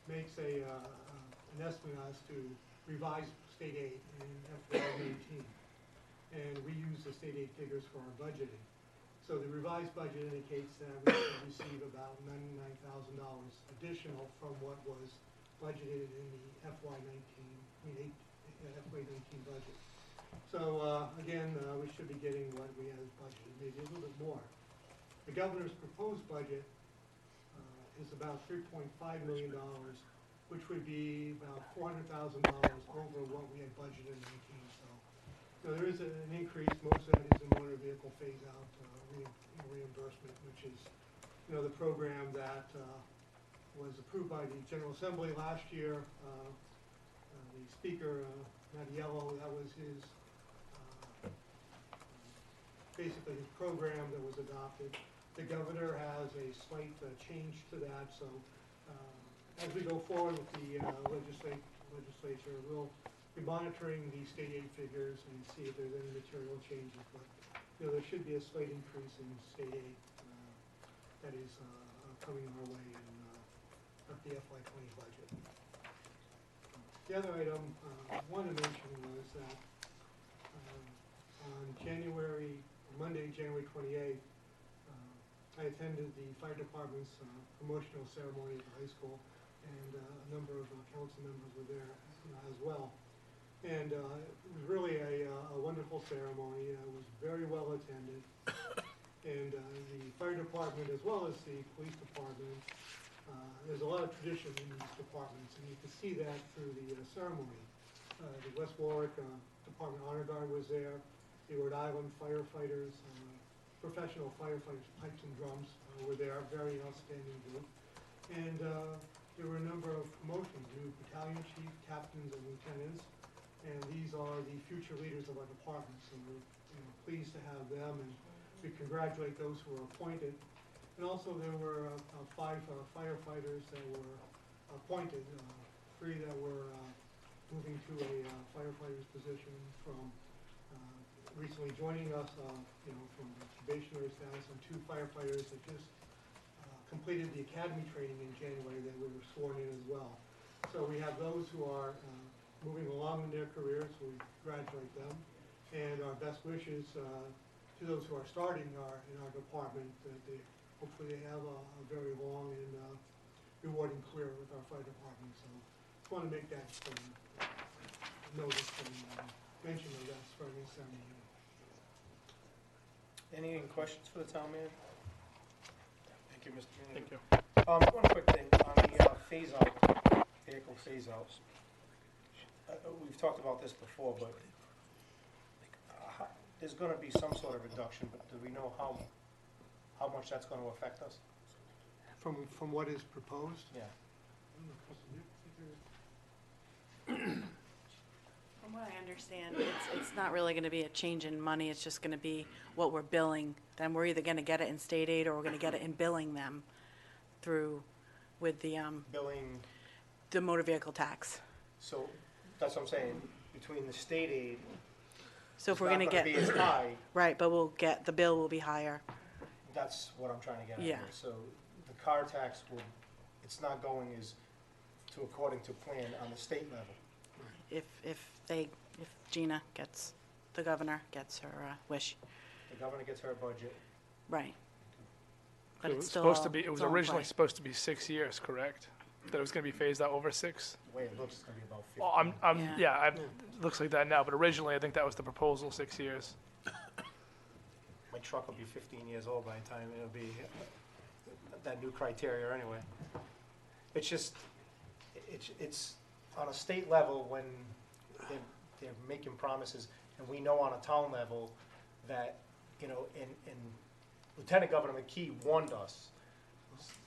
makes an estimate as to revised state aid in FY19. And we use the state aid figures for our budgeting. So the revised budget indicates that we should receive about $99,000 additional from what was budgeted in the FY19 budget. So again, we should be getting what we had budgeted, maybe a little bit more. The governor's proposed budget is about $3.5 million, which would be about $400,000 over what we had budgeted in 19. So there is an increase. Most of that is the motor vehicle phase-out reimbursement, which is, the program that was approved by the General Assembly last year, The speaker, Mattiello, that was his, basically his program that was adopted. The governor has a slight change to that, so as we go forward with the legislature, we'll be monitoring the state aid figures and see if there's any material changes. But there should be a slight increase in state aid that is coming our way in the FY20 budget. The other item I wanted to mention was that on Monday, January 28th, I attended the fire department's promotional ceremony at the high school, and a number of council members were there as well. And it was really a wonderful ceremony. It was very well attended. And the fire department, as well as the police department, there's a lot of tradition in these departments, and you can see that through the ceremony. The West Warwick Department Honor Guard was there. The Rhode Island firefighters, professional firefighters, pipes and drums were there, a very outstanding group. And there were a number of promotions, new battalion chief, captains, and lieutenants. And these are the future leaders of our department, so we're pleased to have them, and we congratulate those who are appointed. And also there were 5 firefighters that were appointed, 3 that were moving to a firefighter's position from recently joining us, from probationary status, and 2 firefighters that just completed the academy training in January that we were sworn in as well. So we have those who are moving along in their careers, so we congratulate them. And our best wishes to those who are starting in our department, that hopefully they have a very long and rewarding career with our fire department. So just want to make that notice and mention of that swearing ceremony. Any questions for the town manager? Thank you, Mr. Manager. Thank you. One quick thing on the phase-out, vehicle phase-outs. We've talked about this before, but there's going to be some sort of reduction, but do we know how much that's going to affect us? From what is proposed? Yeah. From what I understand, it's not really going to be a change in money. It's just going to be what we're billing. Then we're either going to get it in state aid or we're going to get it in billing them through with the Billing, the motor vehicle tax. so that's what I'm saying, between the state aid, So if it's we're not going to gonna get be as high, right, but we'll get the bill will be higher. that's what I'm trying to get at Yeah. here. So the car tax will, it's not going as to according to plan on the state level. If Gina gets, the governor gets her wish, The governor gets her budget. right? But It it's was still supposed to all- be, it was it's all in originally play. supposed to be 6 years, correct? That it was gonna be phased out over 6? The way it looks, it's gonna be about 15. Well, Yeah. it looks like that now, but originally I think that was the proposal, 6 years. My truck will be 15 years old by the time it'll be that new criteria anyway. It's just, it's on a state level when they're making promises, and we know on a town level that, and Lieutenant Governor McKee warned us,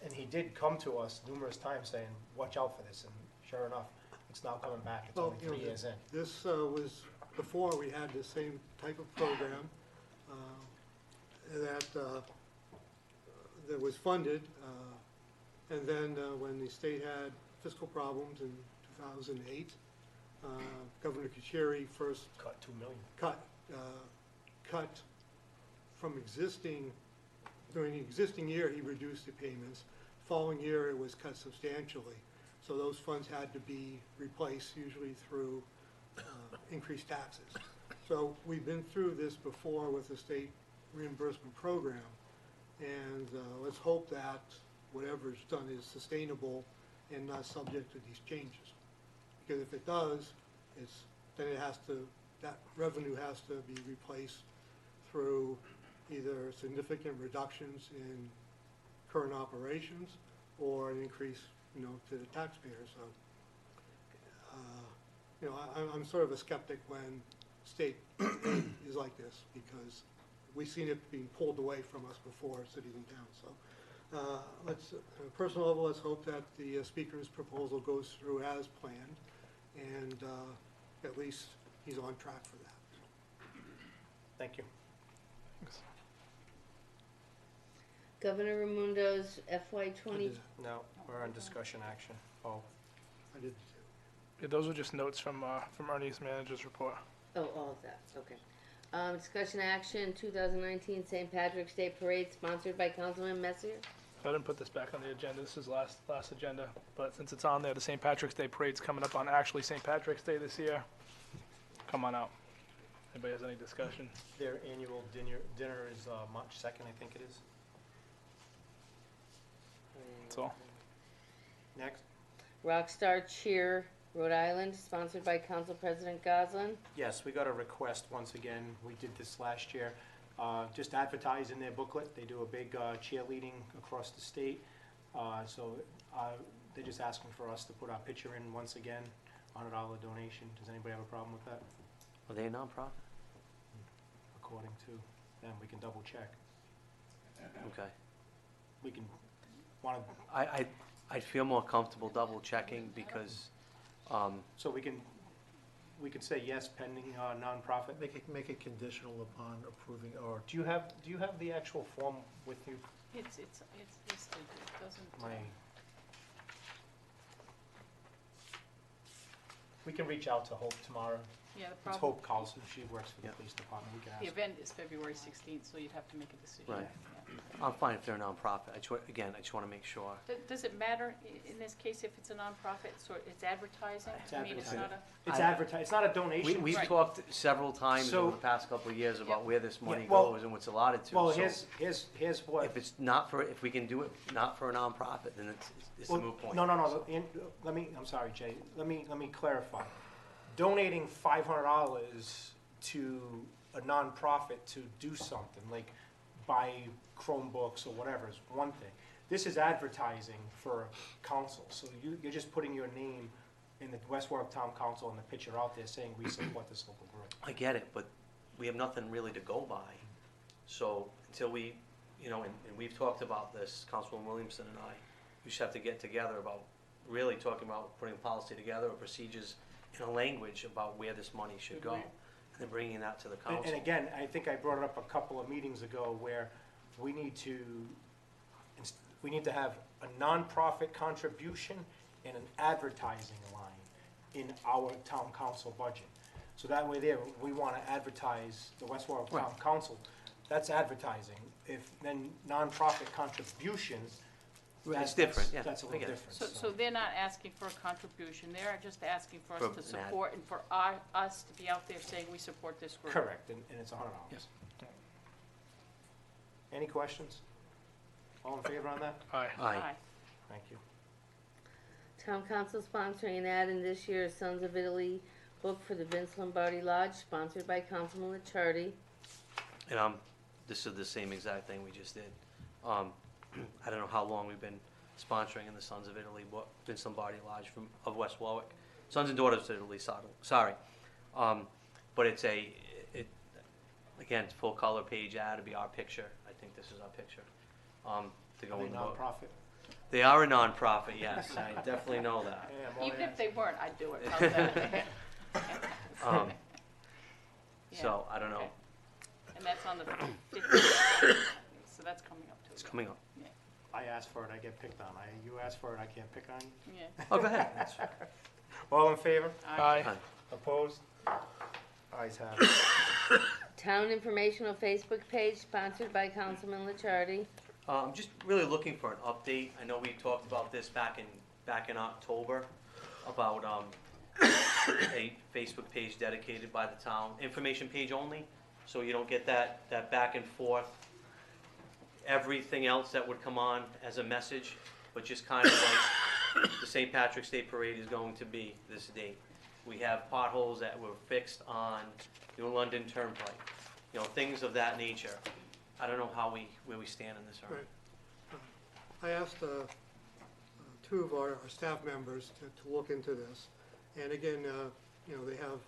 and he did come to us numerous times saying, watch out for this, and sure enough, it's now coming back, it's only 3 years in. This was before we had the same type of program that was funded, and then when the state had fiscal problems in 2008, Governor Kucheri first Cut 2 million. cut from during the existing year, he reduced the payments. Following year, it was cut substantially. So those funds had to be replaced, usually through increased taxes. So we've been through this before with the state reimbursement program, and let's hope that whatever's done is sustainable and not subject to these changes. Because if it does, then that revenue has to be replaced through either significant reductions in current operations or an increase, to the taxpayers. So, I'm sort of a skeptic when state aid is like this, because we've seen it being pulled away from us before, cities and towns. So, let's, on a personal level, let's hope that the speaker's proposal goes through as planned, and at least he's on track for that. Thank you. Governor Raimundo's FY I twenty, did- No, we're on discussion action. Oh, I did. Yeah, those were just notes from Ernie's manager's report. oh, all of that, okay. Discussion action, 2019 St. Patrick's Day Parade sponsored by Councilman Messier. I didn't put this back on the agenda. This is last agenda, but since it's on there, the St. Patrick's Day parade's coming up on actually St. Patrick's Day this year. Come on out. Anybody has any discussion? their annual dinner is March 2nd, I think it is. That's all. Next. Rockstar Cheer, Rhode Island, sponsored by Council President Goslin. Yes, we got a request once again. We did this last year. Just advertise in their booklet. They do a big cheerleading across the state. So they're just asking for us to put our picture in once again, $100 donation. Does anybody have a problem with that? Are they a nonprofit? According to them, we can double check. Okay. We can, want to, I'd feel more comfortable double checking because, so we can say yes pending nonprofit. Make it conditional upon approving, or Do you have the actual form with you? It's listed, it doesn't. My, we can reach out to Hope tomorrow. Yeah, the It's problem, Hope Carlson, she works for the Yeah. police department, we can the ask. event is February 16th, so you'd have to make a decision. Right. Yeah. I'm fine if they're a nonprofit. I just want to make sure. Does it matter in this case if it's a nonprofit, so it's advertising? It's I mean, it's not a. It's I- advertised, it's not a donation. We've Right. talked several times So- over the past couple of years about where this money Yeah, well- goes and what's allotted to. Well, So here's what. if it's not for, if we can do it not for a nonprofit, then it's a Well, moot point. No, I'm sorry, Jay, let me clarify. Donating $500 to a nonprofit to do something, like buy Chromebooks or whatever is one thing. This is advertising for council, so you're just putting your name in the West Warwick Town Council and the picture out there saying we support this local group. I get it, but we have nothing really to go by. So until we, and we've talked about this, Councilman Williamson and I, we should have to get together about really talking about putting a policy together or procedures in a language about where this money should go, and then bringing that to the council. And again, I think I brought it up a couple of meetings ago where we need to have a nonprofit contribution and an advertising line in our town council budget. So that way there, we want to advertise the West Warwick Town Right. Council, that's advertising. If then nonprofit contributions, It's different, yeah. That's a I little get it. different. So they're not asking for a contribution, they're just asking for us For to an ad. support and for us to be out there saying we support this group. Correct, and it's $100. Yes. Any questions? All in favor on that? Aye. Aye. Thank you. Town Council sponsoring an ad in this year's Sons of Italy book for the Vince Lombardi Lodge, sponsored by Councilman Licciardi. And this is the same exact thing we just did. I don't know how long we've been sponsoring in the Sons of Italy, Vince Lombardi Lodge of West Warwick. Sons and Daughters of Italy, sorry. But again, it's full color page ad, it'd be our picture. I think this is our picture. To go Are they in the book. nonprofit? They are a nonprofit, yes, I definitely know that. Yeah, I'm all Even if yes. they weren't, I'd do it, how's that? So, I don't know, okay. And that's on the 15th, so that's coming up too. it's coming up. Yeah, I ask for it, I get picked on. You ask for it, I can't pick on you. yeah. Oh, go ahead. All in favor? Aye. Aye. Opposed? Ayes have it. Town Informational Facebook page, sponsored by Councilman Licciardi. I'm just really looking for an update. I know we talked about this back in October, about a Facebook page dedicated by the town, information page only, so you don't get that back and forth, everything else that would come on as a message, but just kind of like the St. Patrick's Day Parade is going to be this date. We have potholes that were fixed on New London Turnpike, things of that nature. I don't know where we stand in this, Ernie. Right. I asked two of our staff members to look into this. And again, they have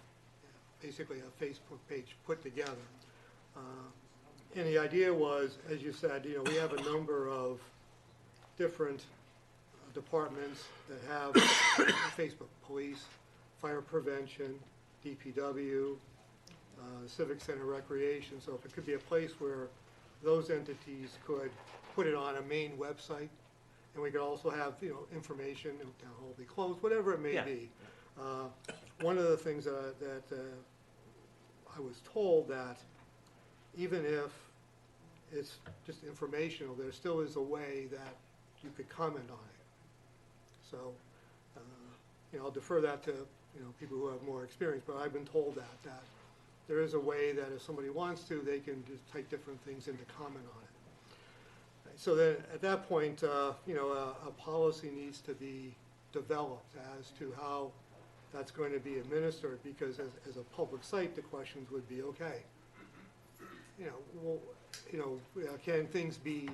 basically a Facebook page put together. And the idea was, as you said, we have a number of different departments that have Facebook, police, fire prevention, DPW, Civic Center Recreation. So if it could be a place where those entities could put it on a main website, and we could also have, information, town hall will be closed, whatever it may Yeah. be. One of the things that I was told that even if it's just informational, there still is a way that you could comment on it. So, I'll defer that to, people who have more experience, but I've been told that there is a way that if somebody wants to, they can just type different things in to comment on it. So then, at that point, a policy needs to be developed as to how that's going to be administered, because as a public site, the questions would be, okay, can things be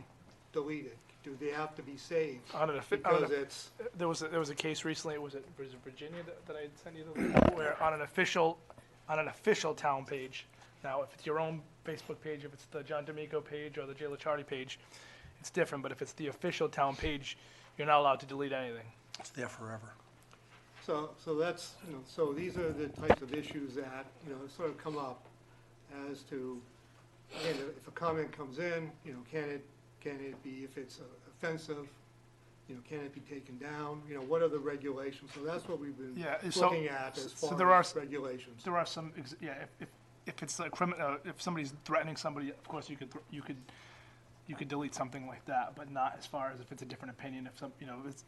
deleted? Do they have to be saved? Because it's, There was a case recently, was it Virginia that I sent you the, where on an official town page, now if it's your own Facebook page, if it's the John D'Amico page or the Jay Licciardi page, it's different, but if it's the official town page, you're not allowed to delete anything. It's there forever. so that's, so these are the types of issues that, sort of come up as to, again, if a comment comes in, can it be, if it's offensive, can it be taken down? What are the regulations? So that's what we've been Yeah, so- looking at as so far there are as regulations. There are some, if it's a criminal, if somebody's threatening somebody, of course you could delete something like that, but not as far as if it's a different opinion,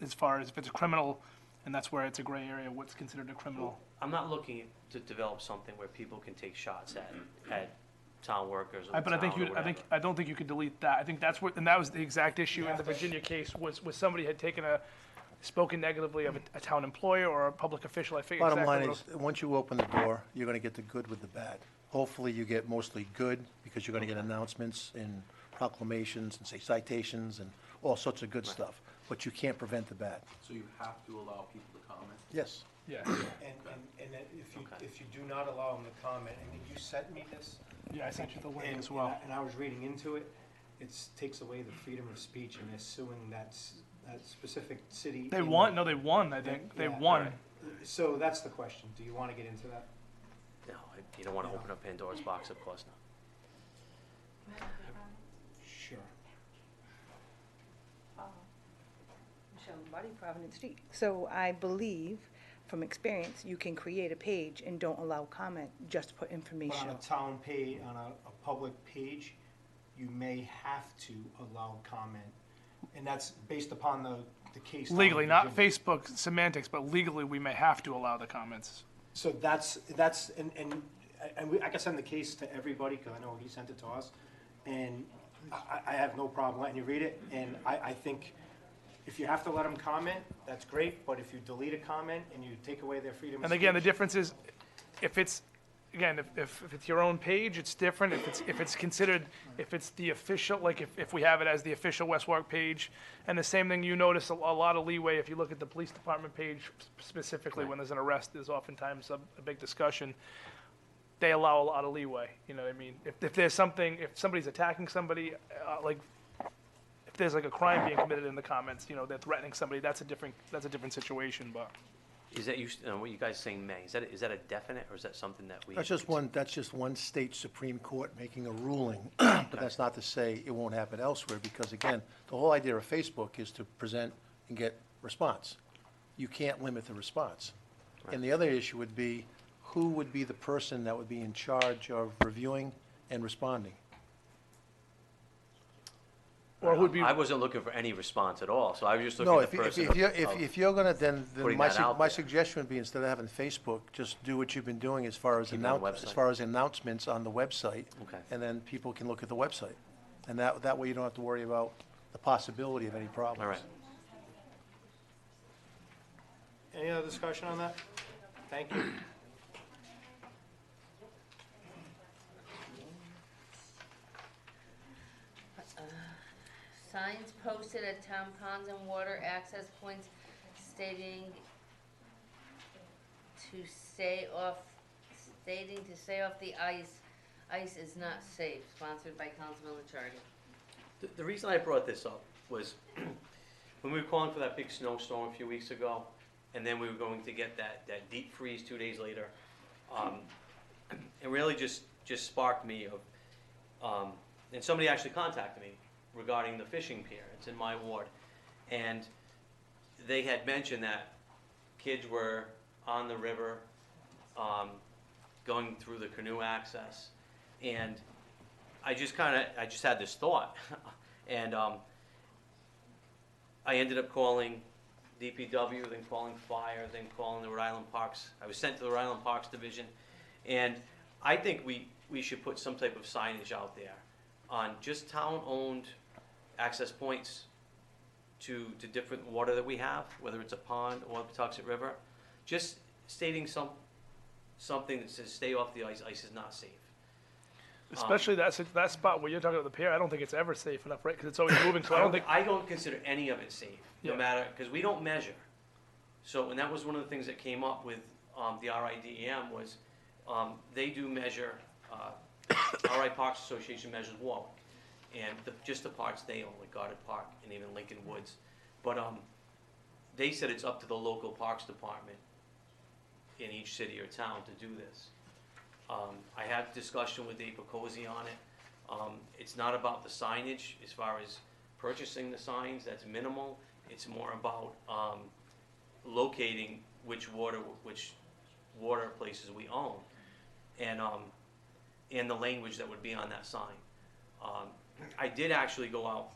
as far as if it's a criminal, and that's where it's a gray area, what's considered a criminal. I'm not looking to develop something where people can take shots at town workers or the But I think town or whatever. I don't think you could delete that. I think that's what, and that was the exact issue in the Virginia case, was somebody had spoken negatively of a town employer or a public official, I think exactly. Bottom line what is, once you open the door, you're gonna get the good with the bad. Hopefully, you get mostly good, because you're gonna get announcements and proclamations and say citations and all sorts of good stuff, but you can't prevent the bad. So you have to allow people to comment? Yes. Yeah, And then if you do not allow them to comment, I mean, you sent me this. yeah, I sent you the link And- as well. And I was reading into it, it takes away the freedom of speech, and they're suing that specific city. They won, I think, they Yeah. won. So that's the question, do you want to get into that? No, you don't want to open up Pandora's box, of course not. Sure. Michelle Lombardi, Providence Street. So I believe, from experience, you can create a page and don't allow comment, just put But information. on a town page, on a public page, you may have to allow comment, and that's based upon the case. law in Legally, not Virginia. Facebook semantics, but legally, we may have to allow the comments. So I can send the case to everybody, because I know he sent it to us, and I have no problem letting you read it, and I think if you have to let them comment, that's great, but if you delete a comment and you take away their freedom of And speech. again, the difference is, if it's your own page, it's different. If it's considered, if it's the official, like if we have it as the official West Warwick page, and the same thing, you notice a lot of leeway if you look at the police department page specifically, when there's an arrest, there's oftentimes a big discussion. They allow a lot of leeway, you know what I mean? If there's something, if somebody's attacking somebody, like, if there's like a crime being committed in the comments, they're threatening somebody, that's a different situation, but. Is that what you guys saying may? Is that a definite, or is that something that we? That's just one state Supreme Court making a ruling, but that's not to say it won't happen elsewhere, because again, the whole idea of Facebook is to present and get response. You can't limit the response. And the other issue would be, who would be the person that would be in charge of reviewing and responding? Or who'd be. I wasn't looking for any response at all, so I was just looking No, at the person. if you're gonna, then putting my that out my there. suggestion would be, instead of having Facebook, just do what you've been doing as far as Keep it on the website. as far as announcements on the website. Okay. And then people can look at the website. And that way you don't have to worry about the possibility of any problems. All right. Any other discussion on that? Thank you. Signs posted at town ponds and water access points stating to stay off the ice. Ice is not safe, sponsored by Councilman Licciardi. The reason I brought this up was when we were calling for that big snowstorm a few weeks ago, and then we were going to get that deep freeze 2 days later. It really just sparked me of, and somebody actually contacted me regarding the fishing pier. It's in my ward. And they had mentioned that kids were on the river, going through the canoe access. And I just had this thought. And I ended up calling DPW, then calling fire, then calling the Rhode Island Parks. I was sent to the Rhode Island Parks Division. And I think we should put some type of signage out there on just town-owned access points to different water that we have, whether it's a pond or the Patuxent River, just stating something that says stay off the ice, ice is not safe. Especially that spot where you're talking about the pier, I don't think it's ever safe enough, right? Because it's always moving, so I don't consider any of it safe, no Yeah. matter, because we don't measure. So, and that was one of the things that came up with the RIDEM was they do measure, RI Parks Association measures Warwick, and just the parts they own, like Goddard Park and even Lincoln Woods. But they said it's up to the local parks department in each city or town to do this. I had discussion with Dave Picozzi on it. It's not about the signage as far as purchasing the signs, that's minimal. It's more about locating which water places we own, and the language that would be on that sign. I did actually go out,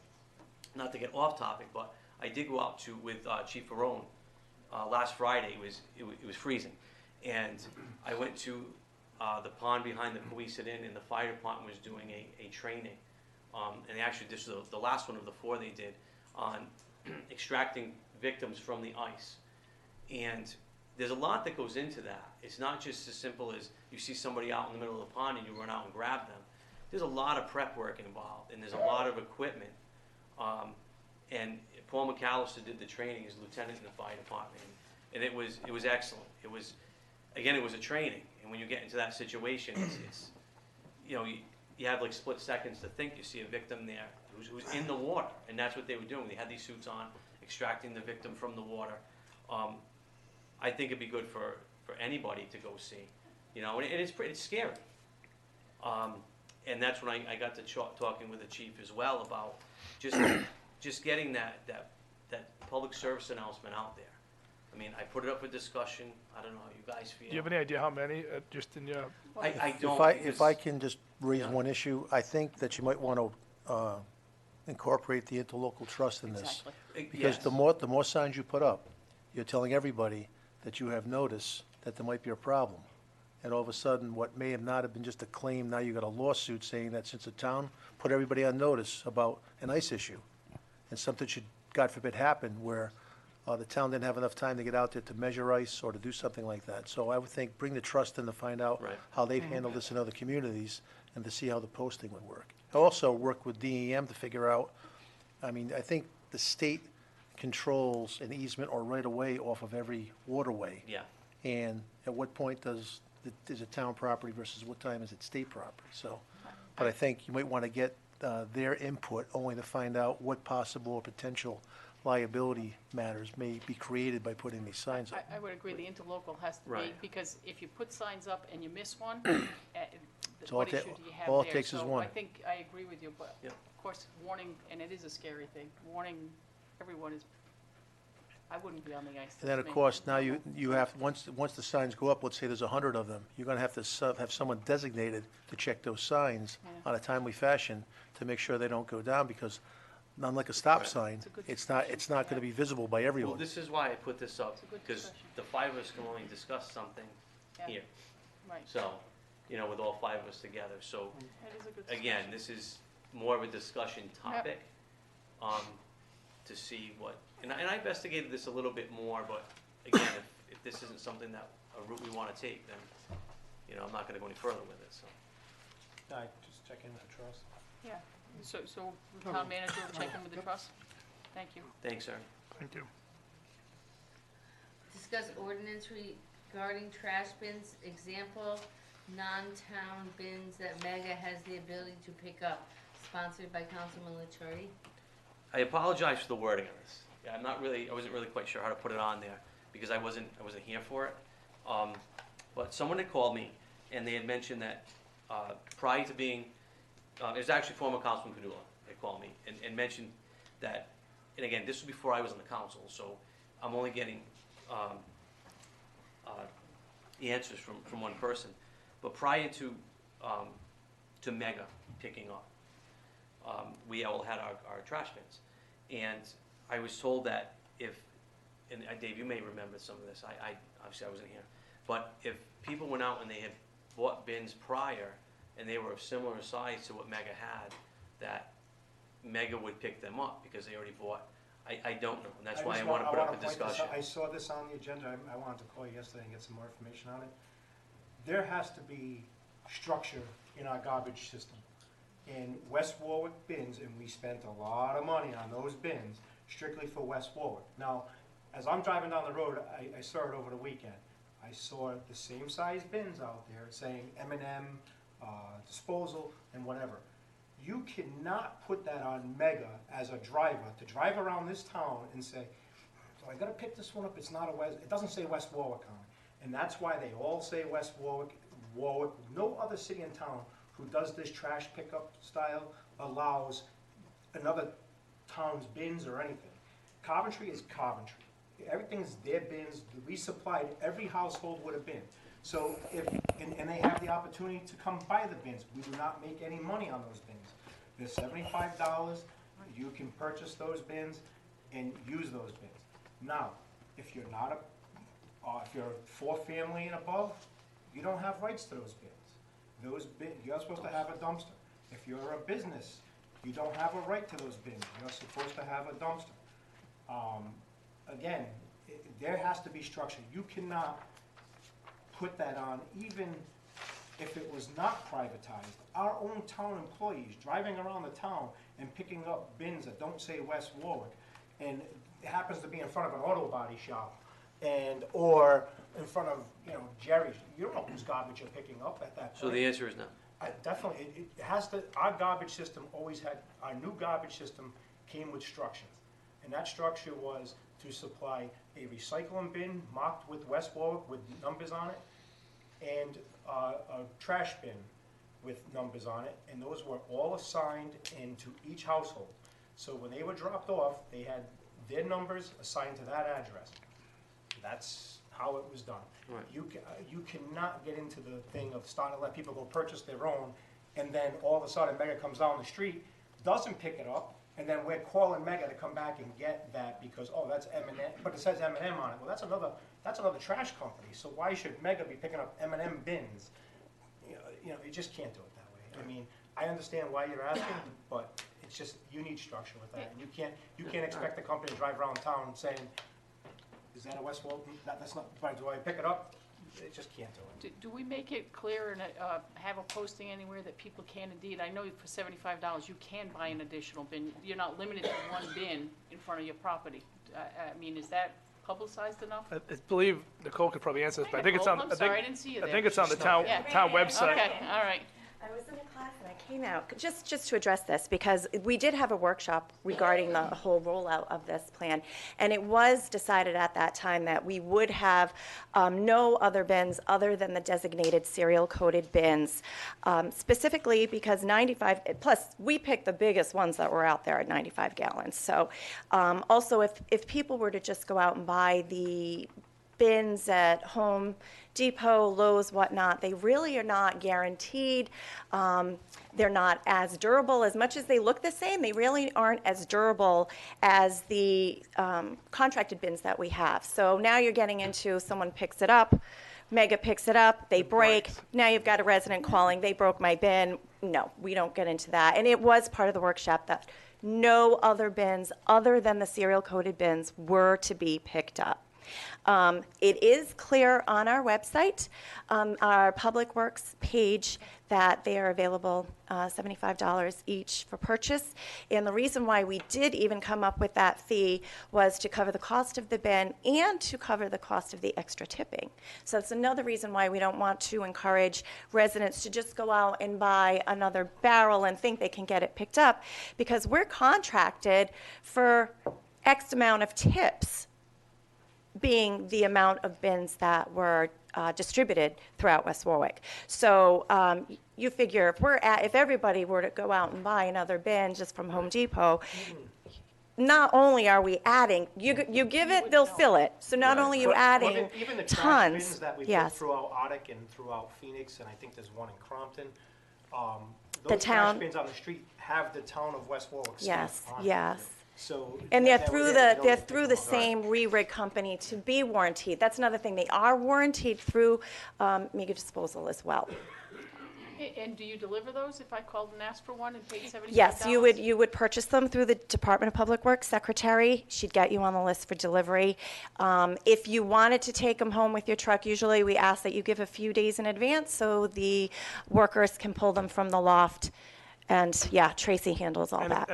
not to get off topic, but I did go out with Chief Ferrone last Friday. It was freezing, and I went to the pond behind the Cohasset Inn, and the fire department was doing a training, and actually this was the last one of the 4 they did on extracting victims from the ice. And there's a lot that goes into that. It's not just as simple as you see somebody out in the middle of the pond and you run out and grab them. There's a lot of prep work involved, and there's a lot of equipment. And Paul McAllister did the training as lieutenant in the fire department, and it was excellent. It was a training, and when you get into that situation, it's you have like split seconds to think. You see a victim there who's in the water, and that's what they were doing. They had these suits on, extracting the victim from the water. I think it'd be good for anybody to go see, and it's scary. And that's when I got to talking with the chief as well about just getting that public service announcement out there. I mean, I put it up for discussion. I don't know how you guys feel. Do you have any idea how many, just in your? I don't. If I can just raise one issue, I think that you might want to incorporate the interlocal trust in this. Exactly. Because Yes. the more signs you put up, you're telling everybody that you have notice that there might be a problem. And all of a sudden, what may have not have been just a claim, now you got a lawsuit saying that since the town put everybody on notice about an ice issue, and something should, God forbid, happen where the town didn't have enough time to get out there to measure ice or to do something like that. So I would think, bring the trust in to find out Right. how they've handled this in other communities and to see how the posting would work. Also work with DEM to figure out, I mean, I think the state controls an easement or right-of-way off of every waterway. Yeah. And at what point is it town property versus what time is it state property? So, but I think you might want to get their input only to find out what possible or potential liability matters may be created by putting these signs up. I would agree, the interlocal has to be, Right. because if you put signs up and you miss one, It's all what it issue ta- do you have all it there? takes is So one. I think I agree with you, but Yep. of course, warning, and it is a scary thing, warning everyone is, I wouldn't be on the ice. And then, of That's me. course, now you have, once the signs go up, let's say there's 100 of them, you're gonna have to have someone designated to check those signs Yeah. on a timely fashion to make sure they don't go down, because unlike a stop sign, It's a good it's not gonna be visible by Well, everyone. this is why I put this up, It's a good because discussion. the 5 of us can only discuss something Yeah. here. Right, So, with all 5 of us together. So, that is a good again, discussion. this is more of a discussion topic, to see what, and I investigated this a little bit more, but again, if this isn't something that, a route we want to take, then, I'm not going to go any further with it, so. Just check in with the trust. Yeah, so the town manager will check in with the trust? Thank you. Thanks, sir. Thank you. Discuss ordinance regarding trash bins, example, non-town bins that Mega has the ability to pick up, sponsored by Councilman Latari. I apologize for the wording of this. Yeah, I wasn't really quite sure how to put it on there. because I wasn't here for it. But someone had called me, and they had mentioned that prior to being, it was actually former Councilman Padula, they called me, and mentioned that, and again, this was before I was on the council, so I'm only getting the answers from one person. But prior to Mega picking up, we all had our trash bins. And I was told that if, and Dave, you may remember some of this, I obviously I wasn't here, but if people went out and they had bought bins prior, and they were of similar size to what Mega had, that Mega would pick them up because they already bought. I don't know, and that's why I want to put up a discussion. I saw this on the agenda, I wanted to call you yesterday and get some more information on it. There has to be structure in our garbage system. In West Warwick bins, and we spent a lot of money on those bins, strictly for West Warwick. Now, as I'm driving down the road, I saw it over the weekend. I saw the same size bins out there saying M&M, disposal, and whatever. You cannot put that on Mega as a driver to drive around this town and say, so I gotta pick this one up, it's not a West, it doesn't say West Warwick on it. And that's why they all say West Warwick. No other city in town who does this trash pickup style allows another town's bins or anything. Coventry is Coventry. Everything's their bins. We supplied every household with a bin. So if, and they have the opportunity to come buy the bins. We do not make any money on those bins. They're $75. You can purchase those bins and use those bins. Now, if you're not if you're a 4-family and above, you don't have rights to those bins. You're supposed to have a dumpster. If you're a business, you don't have a right to those bins. You're supposed to have a dumpster. Again, there has to be structure. You cannot put that on, even if it was not privatized. Our own town employees driving around the town and picking up bins that don't say West Warwick, and it happens to be in front of an auto body shop, or in front of, Jerry's. You don't know whose garbage you're picking up at that point. So the answer is no. Definitely, it has to, our garbage system always had, our new garbage system came with structure. And that structure was to supply a recycling bin marked with West Warwick with numbers on it, and a trash bin with numbers on it, and those were all assigned into each household. So when they were dropped off, they had their numbers assigned to that address. That's how it was done. Right. You cannot get into the thing of starting to let people go purchase their own, and then all of a sudden Mega comes down the street, doesn't pick it up, and then we're calling Mega to come back and get that because, oh, that's M&M, but it says M&M on it. Well, that's another trash company, so why should Mega be picking up M&M bins? You just can't do it that way. I mean, I understand why you're asking, but it's just, you need structure with that. And you can't expect the company to drive around town saying, is that a West Warwick? That's not, right, do I pick it up? It just can't do it. Do we make it clear and have a posting anywhere that people can indeed, I know for $75 you can buy an additional bin. You're not limited to one bin in front of your property. I mean, is that publicized enough? I believe Nicole could probably answer this, but I think it's on. I'm sorry, I didn't see you there. I think it's on the town website. Okay, all right. I was in a class and I came out, just to address this, because we did have a workshop regarding the whole rollout of this plan, and it was decided at that time that we would have no other bins other than the designated serial-coded bins, specifically because 95, plus we picked the biggest ones that were out there at 95 gallons. So also if people were to just go out and buy the bins at Home Depot, Lowe's, whatnot, they really are not guaranteed. They're not as durable. As much as they look the same, they really aren't as durable as the contracted bins that we have. So now you're getting into someone picks it up, Mega picks it up, they break. Now you've got a resident calling, they broke my bin. No, we don't get into that. And it was part of the workshop that no other bins other than the serial-coded bins were to be picked up. It is clear on our website, our Public Works page, that they are available $75 each for purchase. And the reason why we did even come up with that fee was to cover the cost of the bin and to cover the cost of the extra tipping. So it's another reason why we don't want to encourage residents to just go out and buy another barrel and think they can get it picked up, because we're contracted for X amount of tips being the amount of bins that were distributed throughout West Warwick. So you figure if everybody were to go out and buy another bin just from Home Depot, not only are we adding, you give it, they'll fill it. So not only you adding Even the trash tons, bins that we put yes. throughout Otic and throughout Phoenix, and I think there's one in Crompton, The those trash town- bins on the street have the town of West Warwick Yes, stamp on it. yes. So. And they're that through was the, it. they're Those through the things- same re-rig company to be warranted. That's another thing. They are warranted through Mega Disposal as well. And do you deliver those if I called and asked for one and paid $75? Yes, you would purchase them through the Department of Public Works secretary. She'd get you on the list for delivery. If you wanted to take them home with your truck, usually we ask that you give a few days in advance so the workers can pull them from the loft. And yeah, Tracy handles all that.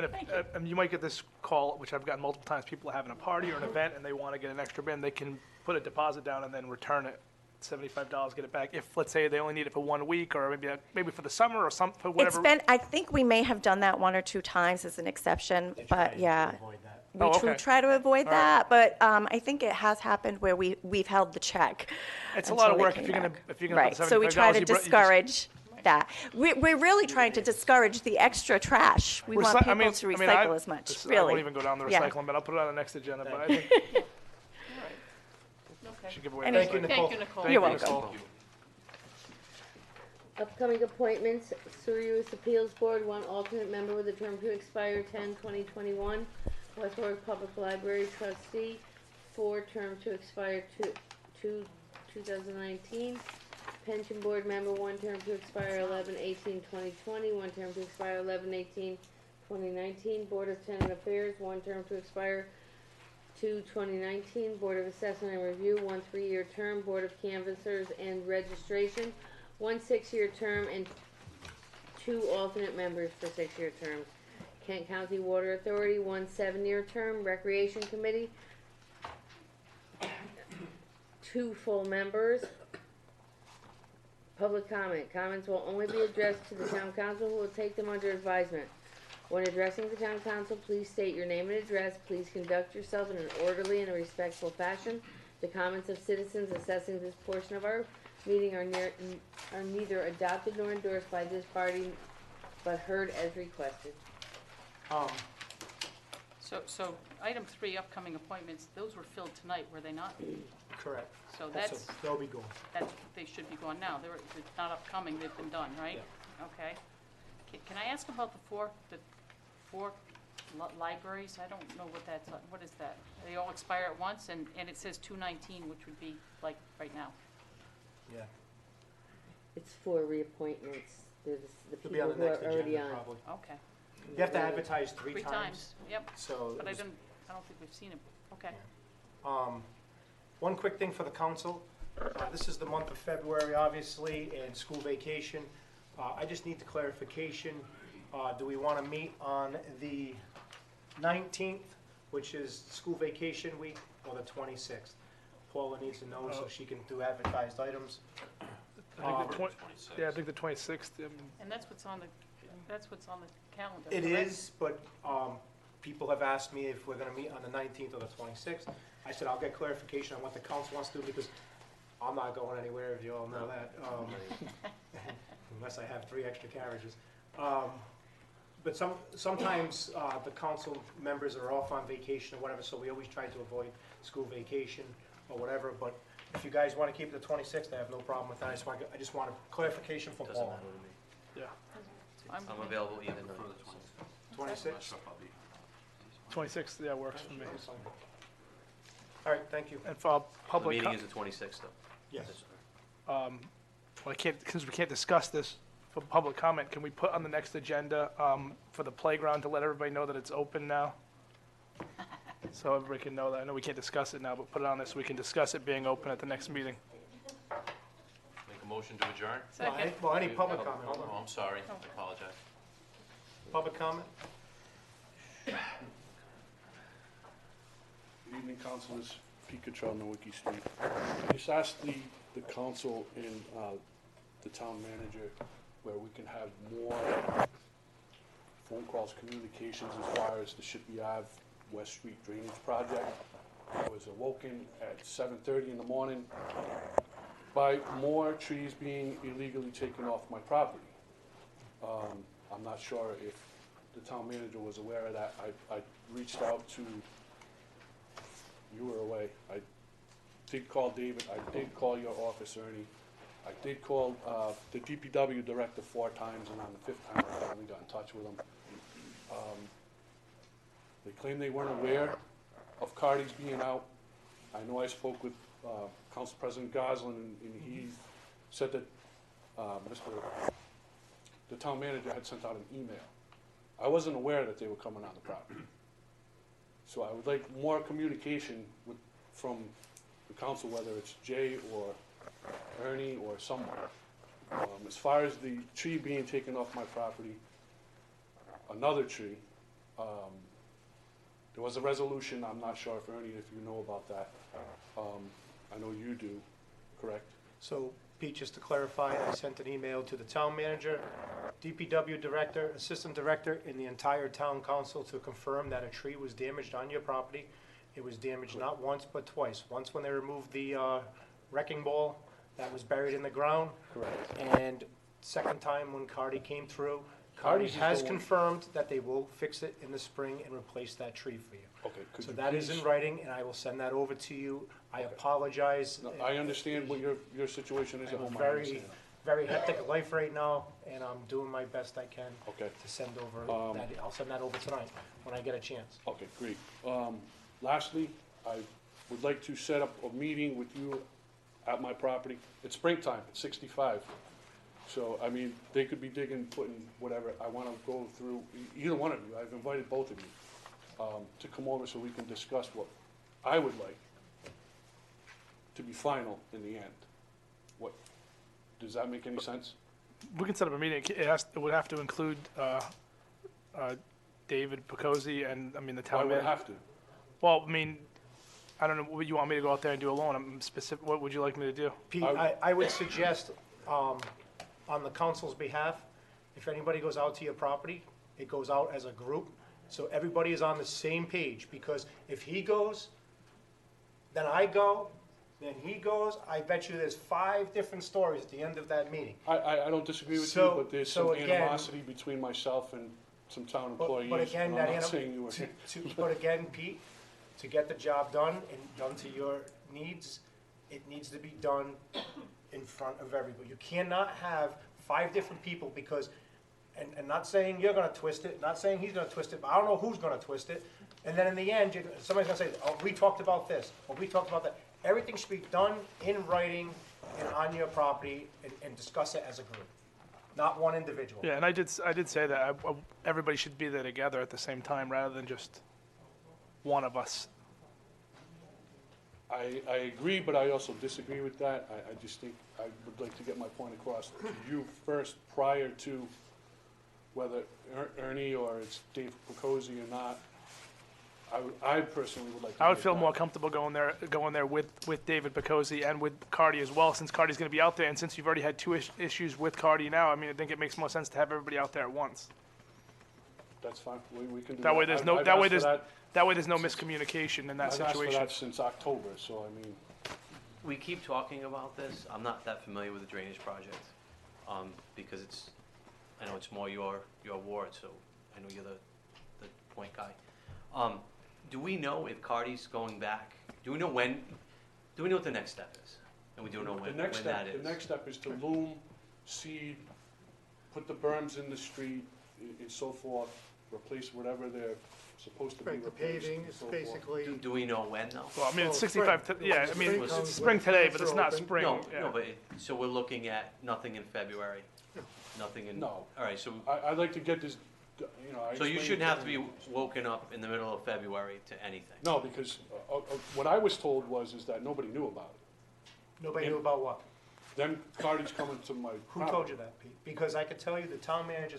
And you might get this call, which I've gotten multiple times, people are having a party or an event and they want to get an extra bin, they can put a deposit down and then return it. $75, get it back. If, let's say, they only need it for 1 week or maybe for the summer or for whatever. I think we may have done that 1 or 2 times as an exception, but yeah. Oh, We okay. try to avoid All right. that, but I think it has happened where we've held the check. It's a lot of until they work came if you're gonna, back. if you're gonna Right, put so we $75, try to you just- discourage that. We're really trying to discourage the extra trash. We want people to recycle as much, I really. won't even go down the Yeah. recycling, but I'll put it on the next agenda, but I think. Should give away. Thank the you, recycling. Thank you, Nicole. Thank You're you, welcome. Nicole. Upcoming appointments, Sewer Use Appeals Board, 1 alternate member with a term to expire 10/2021. West Warwick Public Library trustee, 4 term to expire 2019. Pension Board member, 1 term to expire 11/18/2020, 1 term to expire 11/18/2019. Board of Tenant Affairs, 1 term to expire 2/2019. Board of Assessment and Review, 1 3-year term. Board of Canvassers and Registration, 1 6-year term and 2 alternate members for 6-year terms. Kent County Water Authority, 1 7-year term. Recreation Committee, 2 full members. Public comment. Comments will only be addressed to the town council, who will take them under advisement. When addressing the town council, please state your name and address. Please conduct yourself in an orderly and a respectful fashion. The comments of citizens assessing this portion of our meeting are neither adopted nor endorsed by this body, but heard as requested. So item 3, upcoming appointments, those were filled tonight, were they not? Correct. So that's, They'll be going. they should be going now. They're not upcoming, they've been done, right? Okay. Can I ask about the four libraries? I don't know what that's, what is that? They all expire at once, and it says 2/19, which would be like right now. Yeah. It's for reappointments. There's the It'll be on people the who next are already agenda, on. probably. Okay. You have to advertise 3 3 times, yep. So. But it I was- don't think we've seen it. Okay. One quick thing for the council. This is the month of February, obviously, and school vacation. I just need the clarification. Do we want to meet on the 19th, which is school vacation week, or the 26th? Paula needs to know so she can do advertised items. I think I think the 26th. And that's what's on the calendar, It correct? is, but people have asked me if we're going to meet on the 19th or the 26th. I said I'll get clarification on what the council wants to do, because I'm not going anywhere, if you all know that, unless I have 3 extra carriages. But sometimes the council members are off on vacation or whatever, so we always try to avoid school vacation or whatever. But if you guys want to keep it the 26th, I have no problem with that. I just want a clarification from Doesn't Paul. matter to me. Yeah. I'm available either night. 26th? 26th, yeah, works for me. All right, thank you. And for The public, meeting is the 26th, though. Yes. well, since we can't discuss this for public comment, can we put on the next agenda for the playground to let everybody know that it's open now? So everybody can know that. I know we can't discuss it now, but put it on there so we can discuss it being open at the next meeting. Make a motion to adjourn? Second. Well, any public comment? Hold on. Oh, I'm sorry, I apologize. Public comment? Good evening, councilors. Pete Cottrell, Nowicki Street. I just asked the council and the town manager where we can have more phone calls, communications as far as the Shippey Ave West Street drainage project. I was awoken at 7:30 in the morning by more trees being illegally taken off my property. I'm not sure if the town manager was aware of that. I reached out to, you were away, I did call David, I did call your office, Ernie. I did call the DPW director 4 times, and on the 5th time, I finally got in touch with them. They claim they weren't aware of Cardi's being out. I know I spoke with Council President Goslin, and he said that the town manager had sent out an email. I wasn't aware that they were coming on the property. So I would like more communication from the council, whether it's Jay or Ernie or someone. As far as the tree being taken off my property, another tree, there was a resolution. I'm not sure if Ernie, if you know about that. I know you do, correct? So, Pete, just to clarify, I sent an email to the town manager, DPW director, assistant director, and the entire town council to confirm that a tree was damaged on your property. It was damaged not once, but twice. Once when they removed the wrecking ball that was buried in the ground. Correct. And second time when Cardi came through. Cardi Cardi's is has the one- confirmed that they will fix it in the spring and replace that tree for you. Okay, could So you that is in please- writing, and I will send that over to you. I apologize. No, I understand what your situation is I at have a home. I very, understand. very hectic life right now, and I'm doing my best I can Okay. to send over Um, that. I'll send that over tonight when I get a chance. Okay, great. Lastly, I would like to set up a meeting with you at my property. It's springtime, it's 65. So, I mean, they could be digging, putting whatever. I want to go through, either one of you, I've invited both of you, to come over so we can discuss what I would like to be final in the end. What, does that make any sense? We can set up a meeting. It would have to include David Picozzi and, I mean, the Why town would it manager. have to? Well, I mean, I don't know, what you want me to go out there and do alone? I'm specific, what would you like me to do? Pete, I would suggest, on the council's behalf, if anybody goes out to your property, it goes out as a group, so everybody is on the same page, because if he goes, then I go, then he goes, I bet you there's 5 different stories at the end of that meeting. I don't disagree with you, So- but there's so some again- animosity between myself and some town But employees. again, and that I'm not saying you were. but again, Pete, to get the job done and done to your needs, it needs to be done in front of everybody. You cannot have 5 different people because, and not saying you're gonna twist it, not saying he's gonna twist it, but I don't know who's gonna twist it. And then in the end, somebody's gonna say, oh, we talked about this, or we talked about that. Everything should be done in writing and on your property and discuss it as a group, not one individual. Yeah, and I did say that everybody should be there together at the same time rather than just one of us. I agree, but I also disagree with that. I just think I would like to get my point across to you first, prior to whether Ernie or it's Dave Picozzi or not. I personally would like to. I would get feel that. more comfortable going there with David Picozzi and with Cardi as well, since Cardi's gonna be out there, and since you've already had 2 issues with Cardi now, I mean, I think it makes more sense to have everybody out there at once. That's fine. We can do that. That way there's no, I've that way asked for there's, that way there's no miscommunication in that I've asked for situation. that since October, so I mean, We keep talking about this. I'm not that familiar with the drainage project, because I know it's more your ward, so I know you're the point guy. Do we know if Cardi's going back? Do we know when? Do we know what the next step is? And we don't know when that is. The next step is to loom, seed, put the berms in the street, and so forth, replace whatever they're supposed to be Right, the replaced. paving and is so forth. basically. Do we know when though? Well, I mean, it's Well, 65, spring. yeah, I mean, Spring it's comes spring when today, the but it's plants not are open. spring. No, yeah. no, but, so we're looking at nothing in February? Nothing in? No. All right, so, I'd like to get this, you know. I so you explained shouldn't to have to them- be woken up in the middle of February to anything? No, because what I was told is that nobody knew about it. Nobody knew about what? Then Cardi's coming to my Who property. told you that, Pete? Because I could tell you the town manager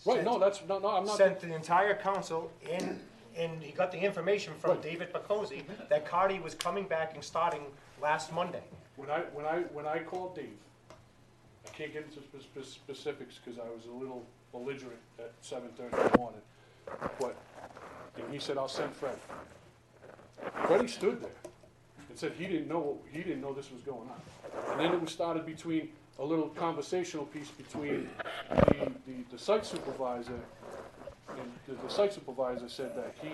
Right, no, that's, no, I'm not. sent the entire council in, and he got the information from Right. David Picozzi that Cardi was coming back and starting last Monday. When I called Dave, I can't get into specifics because I was a little belligerent at 7:30 in the morning, but, and he said, I'll send Fred. Freddie stood there and said he didn't know this was going on. And then it was started between a little conversational piece between the site supervisor, and the site supervisor said that he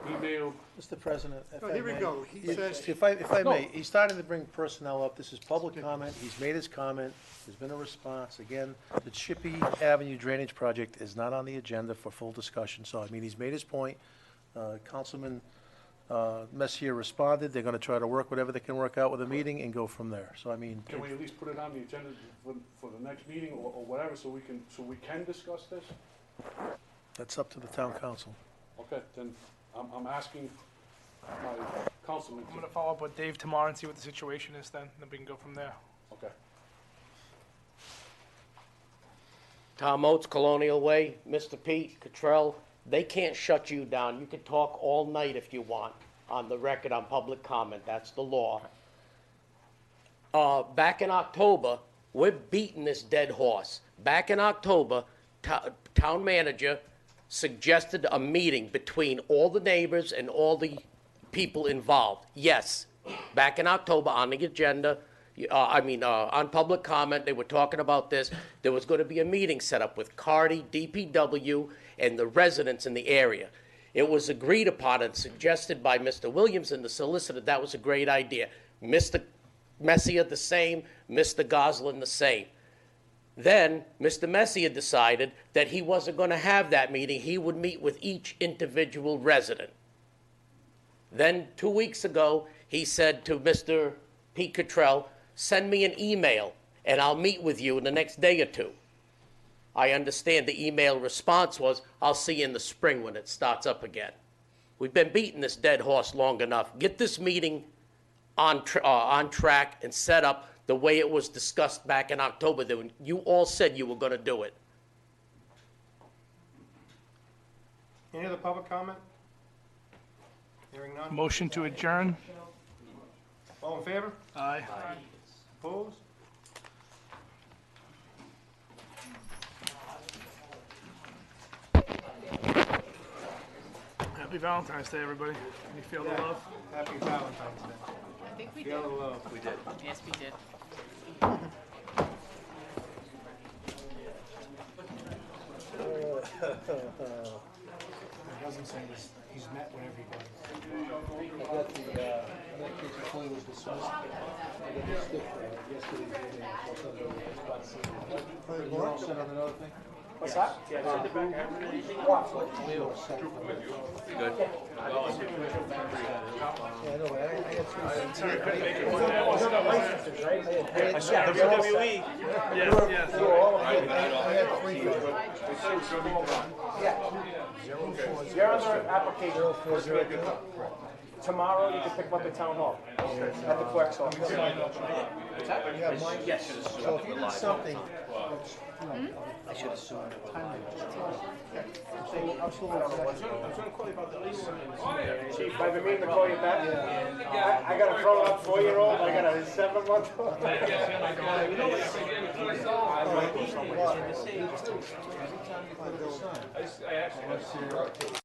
emailed. Mr. President, if Oh, I here we may- go. He says- If I No. may, he's starting to bring personnel up. This is public comment. He's made his comment. There's been a response. Again, the Chippy Avenue Drainage Project is not on the agenda for full discussion, so, I mean, he's made his point. Councilman Messier responded. They're gonna try to work whatever they can work out with the meeting and go from there. So, I mean, Can we at least put it on the agenda for the next meeting or whatever, so we can discuss this? that's up to the town council. Okay, then I'm asking my councilman I'm to, gonna follow up with Dave tomorrow and see what the situation is then we can go from there. okay. Tom Oates, Colonial Way, Mr. Pete Cottrell, they can't shut you down. You can talk all night if you want, on the record, on public comment, that's the law. Back in October, we're beating this dead horse. Back in October, town manager suggested a meeting between all the neighbors and all the people involved. Yes, back in October on the agenda, on public comment, they were talking about this. There was going to be a meeting set up with Cardi, DPW, and the residents in the area. It was agreed upon and suggested by Mr. Williams and the solicitor. That was a great idea. Mr. Messier the same, Mr. Goslin the same. Then Mr. Messier decided that he wasn't going to have that meeting. He would meet with each individual resident. Then 2 weeks ago, he said to Mr. Pete Cottrell, send me an email and I'll meet with you in the next day or two. I understand the email response was, I'll see you in the spring when it starts up again. We've been beating this dead horse long enough. Get this meeting on track and set up the way it was discussed back in October. That you all said you were going to do it. Any other public comment? Hearing none? Motion to adjourn? All in favor? Aye. Opposed? Happy Valentine's Day, everybody. You feel the love? Happy Valentine's Day. I think we Feel did. the love. We did. Yes, we did. It doesn't say he's met with everybody. I got the, that case of claim was dismissed. I got the stick, yesterday's meeting. You all set on another thing? What's that? Good. Yeah, I know, but I had three. WWE. Yes. I had three. Your other application, tomorrow you can pick them up at town hall, at the clerk's office. Yeah, mine. Yes. So if you did something that's, I should assume. I'm still Chief, I've been meaning to call you back. I got a grown-up 4-year-old, I got a 7-month-old. Every time you put a sign.